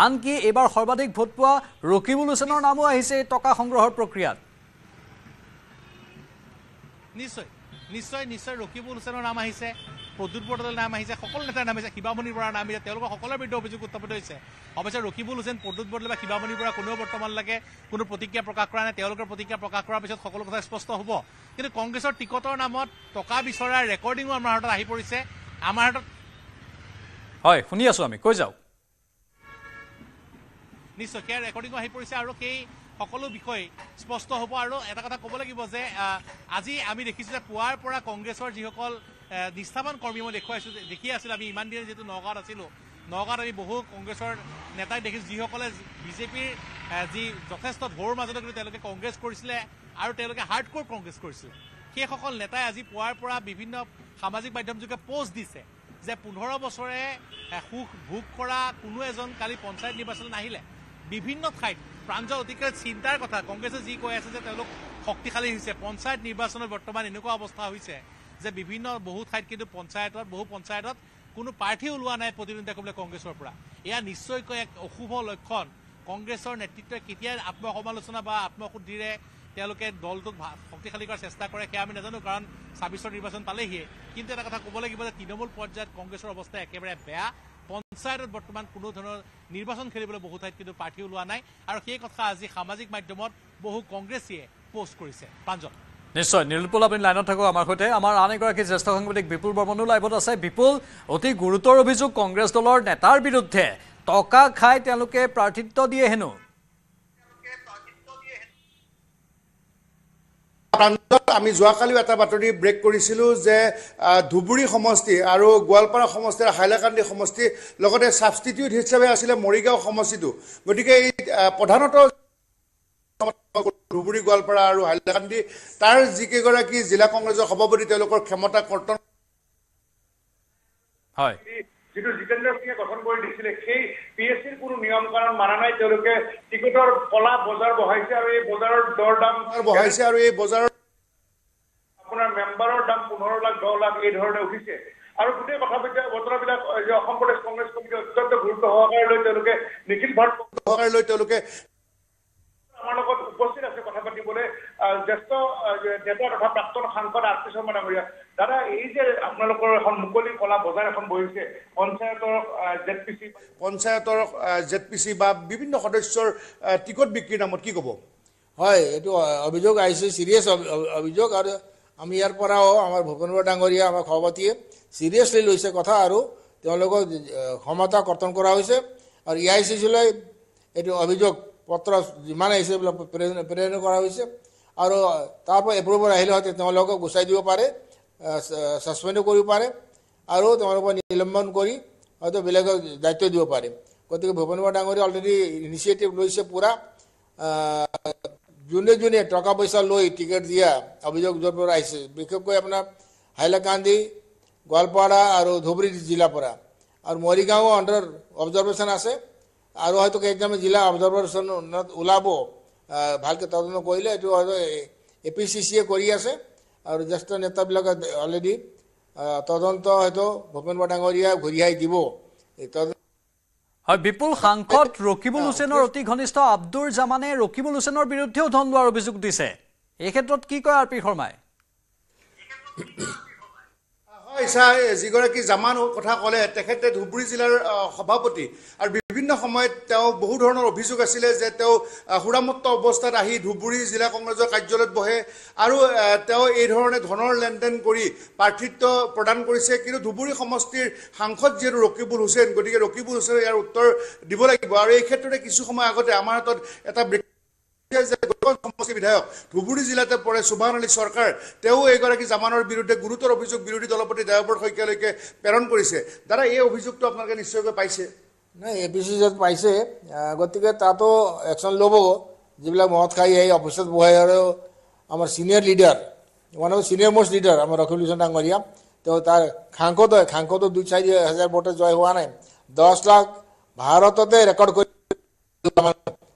আনকি এইবাৰ সৰ্বাধিক ভোট পোৱা ৰকিবুল হুছেইনৰ নামো আহিছে এই টকা সংগ্ৰহৰ প্ৰক্ৰিয়াত। নিশ্চয় ৰকিবুল হুছেইনৰ নাম আহিছে, প্ৰদ্যুৎ বৰদলৈৰ নাম আহিছে, সকলো নেতাৰ নাম আহিছে, শিৱামণি বৰাৰ নাম আহিছে। তেওঁলোকৰ সকলোৰে বিৰুদ্ধে অভিযোগ উত্থাপিত হৈছে। অৱশ্যে ৰকিবুল হুছেইন, প্ৰদ্যুৎ বৰদলৈ বা শিৱামণি বৰা কোনেও বৰ্তমানলৈকে কোনো প্ৰতিক্ৰিয়া প্ৰকাশ কৰা নাই। তেওঁলোকৰ প্ৰতিক্ৰিয়া প্ৰকাশ কৰাৰ পিছত সকলো কথা স্পষ্ট হ'ব। কিন্তু কংগ্ৰেছৰ টিকটৰ নামত টকা বিচৰাৰ ৰেকৰ্ডিঙো আমাৰ হাতত আহি পৰিছে। আমাৰ হাতত হয়, শুনি আছোঁ আমি, কৈ যাওক। নিশ্চয় সেয়া ৰেকৰ্ডিঙো আহি পৰিছে আৰু সেই সকলো বিষয় স্পষ্ট হ'ব। আৰু এটা কথা ক'ব লাগিব যে আজি আমি দেখিছোঁ যে পুৱাৰ পৰা কংগ্ৰেছৰ যিসকল নিষ্ঠাবান কৰ্মী মই দেখি আছিলোঁ, আমি ইমান দিনে যিহেতু নগাঁৱত আছিলোঁ, নগাঁৱত আমি বহু কংগ্ৰেছৰ নেতাই দেখিছোঁ যিসকলে বিজেপিৰ যি যথেষ্ট ঢৌৰ মাজতে কিন্তু তেওঁলোকে কংগ্ৰেছ কৰিছিলে আৰু তেওঁলোকে হাৰ্ডক'ৰ কংগ্ৰেছ কৰিছিলে। সেইসকল নেতাই আজি পুৱাৰ পৰা বিভিন্ন সামাজিক মাধ্যমযোগে পোষ্ট দিছে যে 15 বছৰে সুখ ভোগ কৰা কোনো এজন কালি পঞ্চায়ত নিৰ্বাচনত নাহিলে। বিভিন্ন ঠাইত প্ৰাঞ্জল অতিকৈ চিন্তাৰ কথা, কংগ্ৰেছে যি কৈ আছে যে তেওঁলোক শক্তিশালী হৈছে। পঞ্চায়ত নিৰ্বাচনত বৰ্তমান এনেকুৱা অৱস্থা হৈছে যে বহু ঠাইত কিন্তু বহু পঞ্চায়তত কোনো প্ৰাৰ্থী ওলোৱা নাই প্ৰতিদ্বন্দ্বিতা কৰিবলৈ কংগ্ৰেছৰ পৰা। এয়া নিশ্চয়কৈ এক অশুভ লক্ষণ। কংগ্ৰেছৰ নেতৃত্বই কেতিয়া আত্মসমালোচনা বা আত্মশুদ্ধিৰে তেওঁলোকে দলটোক শক্তিশালী কৰাৰ চেষ্টা কৰে সেয়া আমি নাজানো, কাৰণ 26ৰ নিৰ্বাচন পালেহিয়ে। কিন্তু এটা কথা ক'ব লাগিব যে তৃণমূল পৰ্যায়ত কংগ্ৰেছৰ অৱস্থা একেবাৰে বেয়া। পঞ্চায়তত বৰ্তমান কোনো ধৰণৰ নিৰ্বাচন খেলিবলৈ বহু ঠাইত কিন্তু প্ৰাৰ্থী ওলোৱা নাই, আৰু সেই কথা আজি সামাজিক মাধ্যমত বহু কংগ্ৰেছীয়ে পোষ্ট কৰিছে। প্ৰাঞ্জল, নিশ্চয় নিৰুৎপল, আপুনি লাইনত থাকক আমাৰ সৈতে। আমাৰ আন এগৰাকী জ্যেষ্ঠ সাংবাদিক বিপুল বৰ্মনো লাইভত আছে। বিপুল, অতি গুৰুতৰ অভিযোগ কংগ্ৰেছ দলৰ নেতাৰ বিৰুদ্ধে, টকা খাই তেওঁলোকে প্ৰাৰ্থিত্ব দিয়ে হেনো। আমি যোৱাকালিও এটা বাতৰি ব্ৰেক কৰিছিলোঁ যে ধুবুৰী সমষ্টি আৰু গোৱালপাৰা সমষ্টিৰ হাইলাকান্দি সমষ্টি লগতে ছাবষ্টিটিউট হিচাপে আছিলে মৰিগাঁও সমষ্টিটো গতিকে এই প্ৰধানতঃ ধুবুৰী গোৱালপাৰা আৰু হাইলাকান্দি তাৰ যিকেইগৰাকী জিলা কংগ্ৰেছৰ সভাপতি তেওঁলোকৰ ক্ষমতা কৰ্তন হয় যিটো জিতেন্দ্ৰ সিঙে গঠন কৰি দিছিলে সেই PSCৰ কোনো নিয়ম কানুন মানা নাই তেওঁলোকে টিকটৰ কলা বজাৰ বহাইছে আৰু এই বজাৰৰ দৰ দাম বহাইছে আৰু এই বজাৰৰ আপোনাৰ মেম্বাৰৰ দাম 15 লাখ 10 লাখ এই ধৰণে উঠিছে আৰু গোটেই বতৰাবিলাক যে অসম প্ৰদেশ কংগ্ৰেছ কমিটি অত্যন্ত গুৰুত্ব সহকাৰে লৈ তেওঁলোকে নিখিল ভাৰত সহকাৰে লৈ তেওঁলোকে আমাৰ লগত উপস্থিত আছে কথা পাতিবলৈ জ্যেষ্ঠ নেতা তথা প্ৰাক্তন সাংসদ RP শৰ্মা ডাঙৰীয়া দাদা এই যে আপোনালোকৰ এখন মুকলি কলা বজাৰ এখন বহিছে পঞ্চায়তৰ ZPC বা বিভিন্ন সদস্যৰ টিকট বিক্ৰীৰ নামত কি ক'ব হয় এইটো অভিযোগ আহিছে সিৰিয়াছ অভিযোগ আৰু আমি ইয়াৰ পৰাও আমাৰ ভূপেন বৰা ডাঙৰীয়া আমাৰ সভাপতিয়ে সিৰিয়াছলি লৈছে কথা আৰু তেওঁলোকক ক্ষমতা কৰ্তন কৰা হৈছে আৰু EICCলৈ এইটো অভিযোগ পত্ৰ যিমান আহিছে প্ৰেৰণ কৰা হৈছে আৰু তাৰ পৰা এপ্ৰুভাল আহিলে হয়তো তেওঁলোকক গুচাই দিব পাৰে ছাছপেণ্ডো কৰিব পাৰে আৰু তেওঁলোকক নিলম্বন কৰি হয়তো বেলেগক দায়িত্ব দিব পাৰে গতিকে ভূপেন বৰা ডাঙৰীয়া অলৰেডি ইনিচিয়েটিভ লৈছে পূৰা যোনে টকা পইচা লৈ টিকেট দিয়া অভিযোগ য'ৰ পৰা আহিছে বিশেষকৈ আপোনাৰ হাইলাকান্দি গোৱালপাৰা আৰু ধুবুৰী জিলাৰ পৰা আৰু মৰিগাঁও আণ্ডাৰ অবজাৰ্ভেশ্যন আছে আৰু হয়তো কেইটামান জিলা অবজাৰ্ভেশ্যনত ওলাব ভালকৈ তদন্ত কৰিলে এইটো হয়তো APCCয়ে কৰি আছে আৰু জ্যেষ্ঠ নেতাবিলাকে অলৰেডি তদন্ত হয়তো ভূপেন বৰা ডাঙৰীয়া ঘূৰিয়াই দিব হয় বিপুল সাংসদ ৰকিবুল হুছেইনৰ অতি ঘনিষ্ঠ আব্দুৰ জামানে ৰকিবুল হুছেইনৰ বিৰুদ্ধেও ধন লোৱাৰ অভিযোগ দিছে এই ক্ষেত্ৰত কি কয় RP শৰ্মাই যিগৰাকী জামান কথা ক'লে তেখেতে ধুবুৰী জিলাৰ সভাপতি আৰু বিভিন্ন সময়ত তেওঁ বহু ধৰণৰ অভিযোগ আছিলে যে তেওঁ সুৰামুক্ত অৱস্থাত আহি ধুবুৰী জিলা কংগ্ৰেছৰ কাৰ্যালয়ত বহে আৰু তেওঁ এই ধৰণে ধনৰ লেনদেন কৰি প্ৰাৰ্থিত্ব প্ৰদান কৰিছে কিন্তু ধুবুৰী সমষ্টিৰ সাংসদ যিহেতু ৰকিবুল হুছেইন গতিকে ৰকিবুল হুছেইনে ইয়াৰ উত্তৰ দিব লাগিব আৰু এই ক্ষেত্ৰতে কিছু সময় আগতে আমাৰ হাতত এটা সমষ্টি বিধায়ক ধুবুৰী জিলাতে পৰে সুভান আলী চৰকাৰ তেওঁ এইগৰাকী জামানৰ বিৰুদ্ধে গুৰুতৰ অভিযোগ বিৰোধী দলপতি দয়াবৰ শইকীয়ালৈকে প্ৰেৰণ কৰিছে দাদা এই অভিযোগটো আপোনালোকে নিশ্চয়কৈ পাইছে নাই APCCত পাইছে গতিকে তাতো একশ্যন ল'ব যিবিলাক মদ খাই আহি অফিচত বহে আৰু আমাৰ senior leader one of senior most leader আমাৰ ৰকিবুল হুছেইন ডাঙৰীয়া তেওঁ তাৰ খাংকতো 2-4 হাজাৰ ভোটে জয় হোৱা নাই 10 লাখ ভাৰততে ৰেকৰ্ড কৰি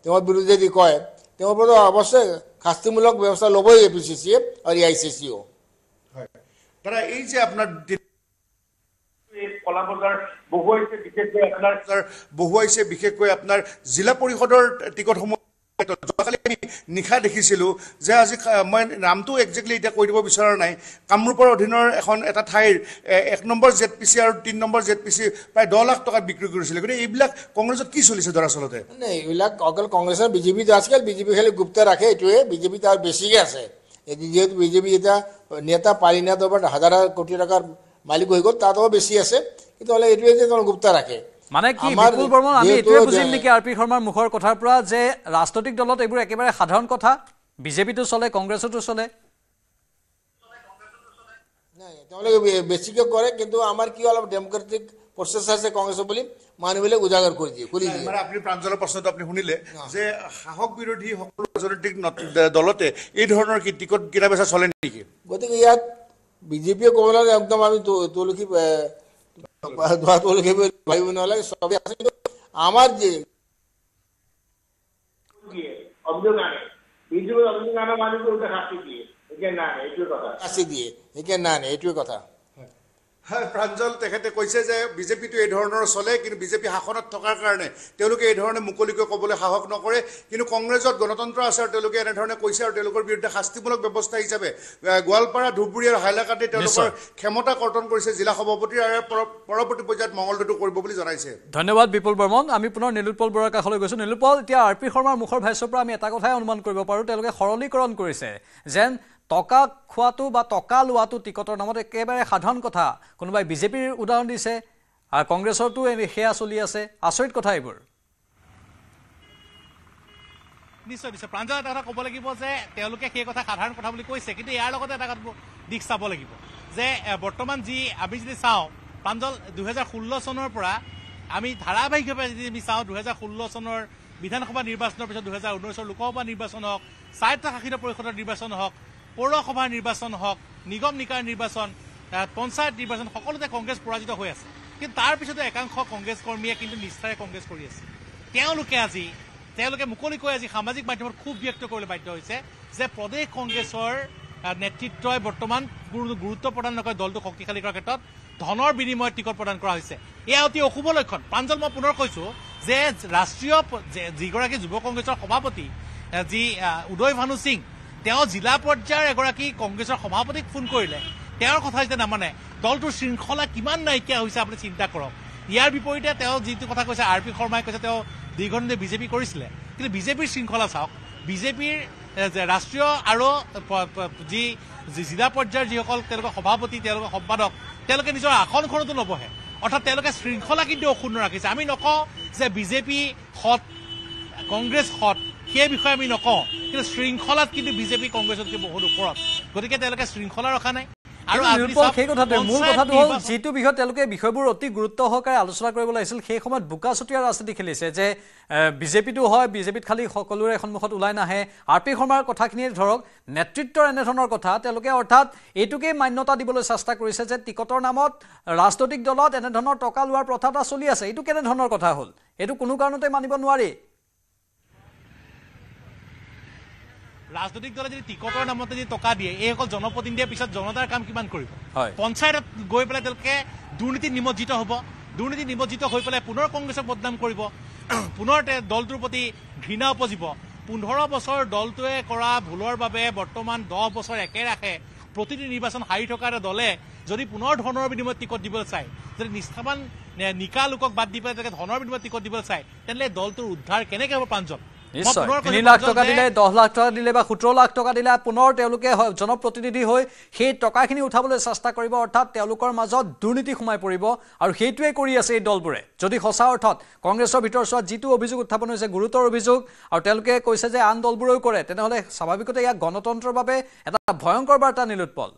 তেওঁৰ বিৰুদ্ধে যি কয় তেওঁৰ ওপৰত অৱশ্যে শাস্তিমূলক ব্যৱস্থা ল'বই APCCয়ে আৰু EICCও হয় দাদা এই যে আপোনাৰ কলা বজাৰ বহুৱাইছে বিশেষকৈ আপোনাৰ জিলা পৰিষদৰ টিকটসমূহ যোৱাকালি আমি নিশা দেখিছিলোঁ যে আজি মই নামটো একজেক্টলি এতিয়া কৈ দিব বিচৰা নাই কামৰূপৰ অধীনৰ এটা ঠাইৰ 1 নম্বৰ ZPC আৰু 3 নম্বৰ ZPC প্ৰায় 10 লাখ টকা বিক্ৰী কৰিছিলে গতিকে এইবিলাক কংগ্ৰেছত কি চলিছে দৰাচলতে এইবিলাক অকল কংগ্ৰেছৰ বিজেপি আজকাল বিজেপি খালি গুপ্ত ৰাখে এইটোৱে বিজেপি তাৰ বেছিকৈ আছে যিহেতু বিজেপি এতিয়া নেতা পালিনা দৰবাৰ হাজাৰ কোটি টকাৰ মালিক হৈ গ'ল তাতও বেছি আছে কিন্তু হ'লে এইটোৱে যে তেওঁলোক গুপ্ত ৰাখে মানে কি বিপুল বৰ্মন আমি এইটোৱে বুজিম নেকি RP শৰ্মাৰ মুখৰ কথাৰ পৰা যে ৰাজনৈতিক দলত এইবোৰ একেবাৰে সাধাৰণ কথা বিজেপিটো চলে কংগ্ৰেছতো চলে নাই তেওঁলোকে বেছিকৈ কৰে কিন্তু আমাৰ কি অলপ ডেমক্ৰেটিক প্ৰচেছ আছে কংগ্ৰেছৰ বুলি মানুহবিলাক উজাগৰ কৰি দিয়ে মানে আপুনি প্ৰাঞ্জলৰ প্ৰশ্নটো আপুনি শুনিলে যে সাহস বিৰোধী সকলো ৰাজনৈতিক দলতে এই ধৰণৰ কি টিকট কিনা বেচা চলে নেকি গতিকে ইয়াত বিজেপিয়ে ক'ব লাগে একদম আমি তুলসী ভাবিব নালাগে সবে আছে আমার যে অভিযোগ আনে বিজেপি অভিযোগ আনা মানুষকে ওটা শাস্তি দিয়ে এখানে না এইটোৱে কথা শাস্তি দিয়ে এখানে না এইটোৱে কথা হয় প্ৰাঞ্জল তেখেতে কৈছে যে বিজেপিটো এই ধৰণৰ চলে কিন্তু বিজেপি শাসনত থকাৰ কাৰণে তেওঁলোকে এই ধৰণে মুকলিকৈ ক'বলৈ সাহস নকৰে কিন্তু কংগ্ৰেছত গণতন্ত্ৰ আছে আৰু তেওঁলোকে এনেধৰণে কৈছে আৰু তেওঁলোকৰ বিৰুদ্ধে শাস্তিমূলক ব্যৱস্থা হিচাপে গোৱালপাৰা ধুবুৰী আৰু হাইলাকান্দি তেওঁলোকৰ ক্ষমতা কৰ্তন কৰিছে জিলা সভাপতি আৰু পৰৱৰ্তী পৰ্যায়ত মঙলদৈতো কৰিব বুলি জনাইছে ধন্যবাদ বিপুল বৰ্মন আমি পুনৰ নীলোৎপল বৰাৰ কাষলৈ গৈছোঁ নীলোৎপল এতিয়া RP শৰ্মাৰ মুখৰ ভাষ্যৰ পৰা আমি এটা কথাই অনুমান কৰিব পাৰোঁ তেওঁলোকে সৰলীকৰণ কৰিছে যেন টকা খোৱাটো বা টকা লোৱাটো টিকটৰ নামত একেবাৰে সাধাৰণ কথা কোনোবাই বিজেপিৰ উদাহৰণ দিছে আৰু কংগ্ৰেছৰতো সেয়া চলি আছে আচৰিত কথা এইবোৰ নিশ্চয় নিশ্চয় প্ৰাঞ্জল এটা কথা ক'ব লাগিব যে তেওঁলোকে সেই কথা সাধাৰণ কথা বুলি কৈছে, কিন্তু ইয়াৰ লগতে এটা দিশ চাব লাগিব যে বৰ্তমান আমি যদি চাওঁ প্ৰাঞ্জল 2016 চনৰ পৰা আমি ধাৰাবাহিকভাৱে যদি আমি চাওঁ 2016 চনৰ বিধানসভা নিৰ্বাচনৰ পিছত 2019 লোকসভা নিৰ্বাচন হওক, স্বায়ত্তশাসিত পৰিষদৰ নিৰ্বাচন হওক, পৌৰসভাৰ নিৰ্বাচন হওক, নিগম নিকায়ৰ নিৰ্বাচন, পঞ্চায়ত নিৰ্বাচন, সকলোতে কংগ্ৰেছ পৰাজিত হৈ আছে। কিন্তু তাৰ পিছতো একাংশ কংগ্ৰেছ কৰ্মীয়ে কিন্তু নিষ্ঠাৰে কংগ্ৰেছ কৰি আছে। তেওঁলোকে মুকলিকৈ আজি সামাজিক মাধ্যমত ক্ষোভ ব্যক্ত কৰিবলৈ বাধ্য হৈছে যে প্ৰদেশ কংগ্ৰেছৰ নেতৃত্বই বৰ্তমান গুৰুত্ব প্ৰদান নকৰে দলটোক শক্তিশালী কৰাৰ ক্ষেত্ৰত ধনৰ বিনিময়ত টিকট প্ৰদান কৰা হৈছে। এয়া অতি অশুভ লক্ষণ। প্ৰাঞ্জল, মই পুনৰ কৈছো যে ৰাষ্ট্ৰীয় যিগৰাকী যুৱ কংগ্ৰেছৰ সভাপতি উদয় ভানু সিং, তেওঁ জিলা পৰ্যায়ৰ এগৰাকী কংগ্ৰেছৰ সভাপতিক ফোন কৰিলে, তেওঁৰ কথা যেতিয়া নামানে, দলটোৰ শৃংখলা কিমান নাইকিয়া হৈছে আপুনি চিন্তা কৰক। ইয়াৰ বিপৰীতে তেওঁ যিটো কথা কৈছে, RP শৰ্মাই কৈছে তেওঁ দীৰ্ঘদিনে বিজেপি কৰিছিলে, কিন্তু বিজেপিৰ শৃংখলা চাওক। বিজেপিৰ ৰাষ্ট্ৰীয় আৰু জিলা পৰ্যায়ৰ যিসকল তেওঁলোকৰ সভাপতি, তেওঁলোকৰ সম্পাদক, তেওঁলোকে নিজৰ আসনখনতো নবহে, অৰ্থাৎ তেওঁলোকে শৃংখলা কিন্তু অক্ষুণ্ণ ৰাখিছে। আমি নকওঁ যে বিজেপি সৎ, কংগ্ৰেছ সৎ, সেই বিষয়ে আমি নকওঁ, কিন্তু শৃংখলাত কিন্তু বিজেপি কংগ্ৰেছতকৈ বহুত ওপৰত। গতিকে তেওঁলোকে শৃংখলা ৰখা নাই। সেই কথাটো মূল কথাটো হ'ল যিটো বিষয়ত তেওঁলোকে বিষয়বোৰ অতি গুৰুত্ব সহকাৰে আলোচনা কৰিব লাগিছিল, সেই সময়ত বোকা চুতীয়া ৰাজনীতি খেলিছে যে বিজেপিটো হয়, বিজেপিত খালি সকলোৰে সন্মুখত ওলাই নাহে। RP শৰ্মাৰ কথাখিনিয়ে ধৰক, নেতৃত্বৰ এনেধৰণৰ কথা তেওঁলোকে অৰ্থাৎ এইটোকেই মান্যতা দিবলৈ চেষ্টা কৰিছে যে টিকটৰ নামত ৰাজনৈতিক দলত এনেধৰণৰ টকা লোৱাৰ প্ৰথা এটা চলি আছে। এইটো কেনেধৰণৰ কথা হ'ল? এইটো কোনো কাৰণতে মানিব নোৱাৰি। ৰাজনৈতিক দলে যদি টিকটৰ নামত যদি টকা দিয়ে, এইসকল জনপ্ৰতিনিধিয়ে পিছত জনতাৰ কাম কিমান কৰিব? পঞ্চায়তত গৈ পেলাই তেওঁলোকে দুৰ্নীতিত নিমজ্জিত হ'ব, দুৰ্নীতি নিমজ্জিত হৈ পেলাই পুনৰ কংগ্ৰেছক বদনাম কৰিব, পুনৰ দলটোৰ প্ৰতি ঘৃণা উপজিব। 15 বছৰ দলটোৱে কৰা ভুলৰ বাবে বৰ্তমান 10 বছৰ একেৰাহে প্ৰতিটো নিৰ্বাচন হাৰি থকা এটা দলে যদি পুনৰ ধনৰ বিনিময়ত টিকট দিবলৈ চায়, যদি নিষ্ঠাবান নিকা লোকক বাদ দি পেলাই ধনৰ বিনিময়ত টিকট দিবলৈ চায়, তেনেহ'লে দলটোৰ উদ্ধাৰ কেনেকৈ হ'ব? প্ৰাঞ্জল, নিশ্চয় 3 লাখ টকা দিলে, 10 লাখ টকা দিলে বা 17 লাখ টকা দিলে পুনৰ তেওঁলোকে জনপ্ৰতিনিধি হৈ সেই টকাখিনি উঠাবলৈ চেষ্টা কৰিব, অৰ্থাৎ তেওঁলোকৰ মাজত দুৰ্নীতি সোমাই পৰিব। আৰু সেইটোৱে কৰি আছে এই দলবোৰে। যদি সঁচা অৰ্থত কংগ্ৰেছৰ ভিতৰচোৱাত যিটো অভিযোগ উত্থাপন হৈছে, গুৰুতৰ অভিযোগ, আৰু তেওঁলোকে কৈছে যে আন দলবোৰেও কৰে, তেনেহ'লে স্বাভাৱিকতে ইয়াক গণতন্ত্ৰৰ বাবে এটা ভয়ংকৰ বাৰ্তা নিলোৎপল।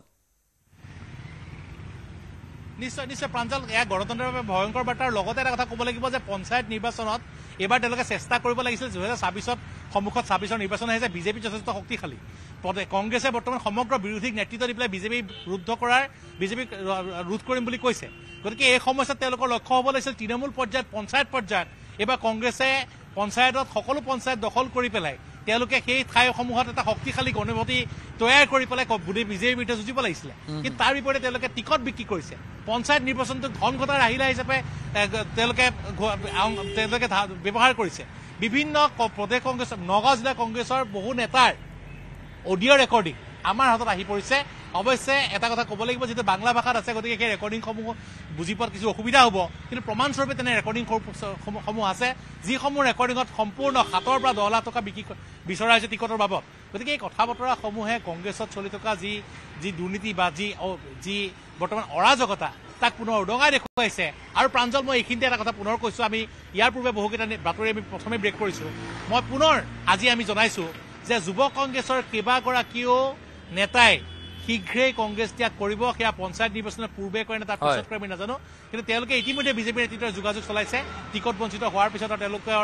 নিশ্চয় নিশ্চয় প্ৰাঞ্জল, এয়া গণতন্ত্ৰৰ বাবে ভয়ংকৰ বাৰ্তাৰ লগতে এটা কথা ক'ব লাগিব যে পঞ্চায়ত নিৰ্বাচনত এইবাৰ তেওঁলোকে চেষ্টা কৰিব লাগিছিল। 2026ত সন্মুখত 26ৰ নিৰ্বাচন আহিছে, বিজেপি যথেষ্ট শক্তিশালী। কংগ্ৰেছে বৰ্তমান সমগ্ৰ বিৰোধীক নেতৃত্ব দি পেলাই বিজেপিক ৰোধ কৰিম বুলি কৈছে। গতিকে এই সমস্যাত তেওঁলোকৰ লক্ষ্য হ'ব লাগিছিল তৃণমূল পৰ্যায়ত, পঞ্চায়ত পৰ্যায়ত। এইবাৰ কংগ্ৰেছে পঞ্চায়তত সকলো পঞ্চায়ত দখল কৰি পেলাই তেওঁলোকে সেই ঠাইসমূহত এটা শক্তিশালী গণভোটী তৈয়াৰ কৰি পেলাই বিজেপিৰ বিৰুদ্ধে যুঁজিব লাগিছিলে। কিন্তু তাৰ বিপৰীতে তেওঁলোকে টিকট বিক্ৰী কৰিছে। পঞ্চায়ত নিৰ্বাচনটোক ধন ঘটাৰ আহিলা হিচাপে তেওঁলোকে ব্যৱহাৰ কৰিছে। বিভিন্ন প্ৰদেশ কংগ্ৰেছ, নগাঁও জিলা কংগ্ৰেছৰ বহু নেতাৰ অডিঅ' ৰেকৰ্ডিং আমাৰ হাতত আহি পৰিছে। অৱশ্যে এটা কথা ক'ব লাগিব, যিটো বাংলা ভাষাত আছে, গতিকে সেই ৰেকৰ্ডিংসমূহ বুজি পোৱাত কিছু অসুবিধা হ'ব, কিন্তু প্ৰমাণস্বৰূপে তেনে ৰেকৰ্ডিংসমূহ আছে, যিসমূহ ৰেকৰ্ডিঙত সম্পূৰ্ণ 7 পৰা 10 লাখ টকা বিচৰা হৈছে টিকটৰ বাবদ। গতিকে এই কথা বতৰাসমূহে কংগ্ৰেছত চলি থকা যি দুৰ্নীতি বা যি বৰ্তমান অৰাজকতা, তাক পুনৰ উদঙাই দেখুৱাইছে। আৰু প্ৰাঞ্জল, মই এইখিনিতে এটা কথা পুনৰ কৈছোঁ, আমি ইয়াৰ পূৰ্বে বহুকেইটা বাতৰি আমি প্ৰথমে ব্ৰেক কৰিছোঁ। মই পুনৰ আজি আমি জনাইছোঁ যে যুৱ কংগ্ৰেছৰ কেইবাগৰাকীও নেতাই শীঘ্ৰেই কংগ্ৰেছ ত্যাগ কৰিব। সেয়া পঞ্চায়ত নিৰ্বাচনৰ পূৰ্বে কৰে নে তাৰ পিছত কৰে আমি নাজানো, কিন্তু তেওঁলোকে ইতিমধ্যে বিজেপি নেতৃত্বৰ যোগাযোগ চলাইছে। টিকট বঞ্চিত হোৱাৰ পিছত আৰু তেওঁলোকৰ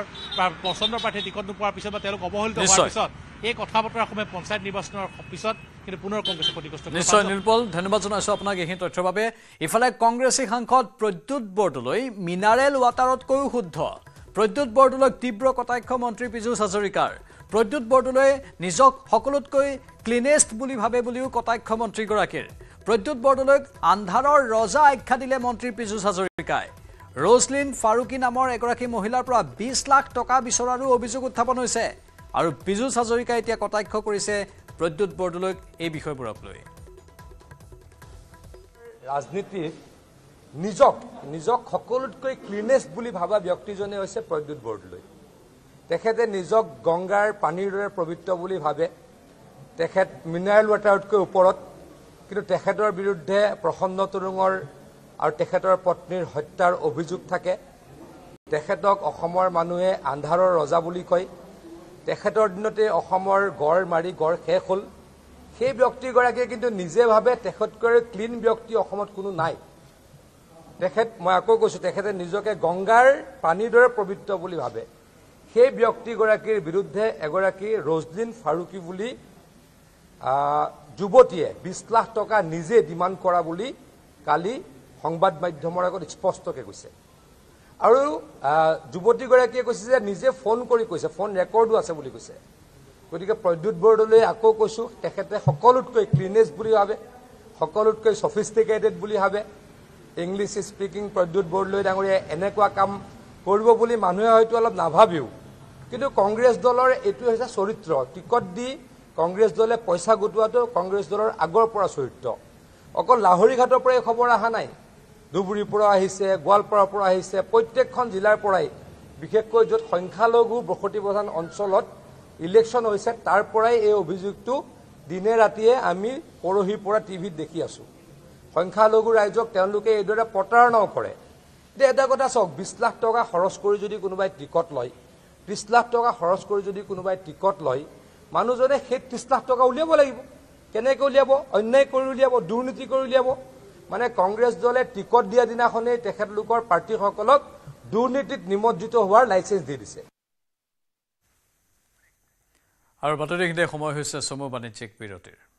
পচন্দৰ প্ৰাৰ্থী টিকট নোপোৱাৰ পিছত বা তেওঁলোক অৱহেলিত হোৱাৰ পিছত এই কথা বতৰাসমূহে পঞ্চায়ত নিৰ্বাচনৰ পিছত কিন্তু পুনৰ কংগ্ৰেছক ক্ষতিগ্ৰস্ত কৰিব। নিশ্চয় নিৰুপল, ধন্যবাদ জনাইছোঁ আপোনাক এইখিনি তথ্যৰ বাবে। ইফালে কংগ্ৰেছী সাংসদ প্ৰদ্যুৎ বৰদলৈ মিনাৰেল ৱাটাৰতকৈও শুদ্ধ। প্ৰদ্যুৎ বৰদলৈক তীব্ৰ কটাক্ষ মন্ত্ৰী পীযুষ হাজৰিকাৰ। প্ৰদ্যুৎ বৰদলৈয়ে নিজক সকলোতকৈ ক্লিনেষ্ট বুলি ভাবে বুলিও কটাক্ষ মন্ত্ৰীগৰাকীৰ। প্ৰদ্যুৎ বৰদলৈক আন্ধাৰৰ ৰজা আখ্যা দিলে মন্ত্ৰী পীযুষ হাজৰিকাই। ৰজলিন ফাৰুকী নামৰ এগৰাকী মহিলাৰ পৰা 20 লাখ টকা বিচৰাৰো অভিযোগ উত্থাপন হৈছে। আৰু পীযুষ হাজৰিকাই এতিয়া কটাক্ষ কৰিছে প্ৰদ্যুৎ বৰদলৈক এই বিষয়বোৰক লৈ। ৰাজনীতিত নিজক সকলোতকৈ ক্লিনেষ্ট বুলি ভাবা ব্যক্তিজনে হৈছে প্ৰদ্যুৎ বৰদলৈ। তেখেতে নিজক গংগাৰ পানীৰ দৰে পবিত্ৰ বুলি ভাবে। তেখেত মিনাৰেল ৱাটাৰতকৈ ওপৰত, কিন্তু তেখেতৰ বিৰুদ্ধে প্ৰসন্ন তৰুঙৰ আৰু তেখেতৰ পত্নীৰ হত্যাৰ অভিযোগ থাকে। তেখেতক অসমৰ মানুহে আন্ধাৰৰ ৰজা বুলি কয়। তেখেতৰ দিনতে অসমৰ গড় মাৰি গড় শেষ হ'ল সেই ব্যক্তিগৰাকীয়ে কিন্তু নিজে ভাবে তেখেতকৈ ক্লিন ব্যক্তি অসমত কোনো নাই তেখেত মই আকৌ কৈছো তেখেতে নিজকে গংগাৰ পানীৰ দৰে পবিত্ৰ বুলি ভাবে সেই ব্যক্তিগৰাকীৰ বিৰুদ্ধে এগৰাকী ৰজলিন ফাৰুকি বুলি যুৱতীয়ে 20 লাখ টকা নিজে ডিমাণ্ড কৰা বুলি কালি সংবাদ মাধ্যমৰ আগত স্পষ্টকৈ কৈছে আৰু যুৱতীগৰাকীয়ে কৈছে যে নিজে ফোন কৰি কৈছে ফোন ৰেকৰ্ডো আছে বুলি কৈছে গতিকে প্ৰদ্যুৎ বৰদলৈ আকৌ কৈছো তেখেতে সকলোতকৈ ক্লিনেষ্ট বুলি ভাবে সকলোতকৈ সফিষ্টিকেটেড বুলি ভাবে ইংলিছ স্পিকিং প্ৰদ্যুৎ বৰদলৈ ডাঙৰীয়া এনেকুৱা কাম কৰিব বুলি মানুহে হয়তো অলপ নাভাবিও কিন্তু কংগ্ৰেছ দলৰ এইটো হৈছে চৰিত্ৰ টিকট দি কংগ্ৰেছ দলে পইচা গোটোৱাটো কংগ্ৰেছ দলৰ আগৰ পৰা চৰিত্ৰ অকল লাহৰীঘাটৰ পৰা এই খবৰ অহা নাই ধুবুৰীৰ পৰা আহিছে গোৱালপাৰাৰ পৰা আহিছে প্ৰত্যেকখন জিলাৰ পৰাই বিশেষকৈ য'ত সংখ্যালঘু বসতি প্ৰধান অঞ্চলত ইলেকশ্যন হৈছে তাৰ পৰাই এই অভিযোগটো দিনে ৰাতিয়ে আমি পৰহিৰ পৰা টিভিত দেখি আছো সংখ্যালঘু ৰাইজক তেওঁলোকে এইদৰে প্ৰতাৰণাও কৰে এতিয়া এটা কথা চাওক 20 লাখ টকা খৰচ কৰি যদি কোনোবাই টিকট লয় 30 লাখ টকা খৰচ কৰি যদি কোনোবাই টিকট লয় মানুহজনে সেই 30 লাখ টকা উলিয়াব লাগিব কেনেকৈ উলিয়াব অন্যায় কৰি উলিয়াব দুৰ্নীতি কৰি উলিয়াব মানে কংগ্ৰেছ দলে টিকট দিয়া দিনাখনেই তেখেতলোকৰ প্ৰাৰ্থীসকলক দুৰ্নীতিত নিমজ্জিত হোৱাৰ লাইসেন্স দি দিছে আৰু বাতৰিখিনিতে সময় হৈছে চমু বাণিজ্যিক বিৰতিৰ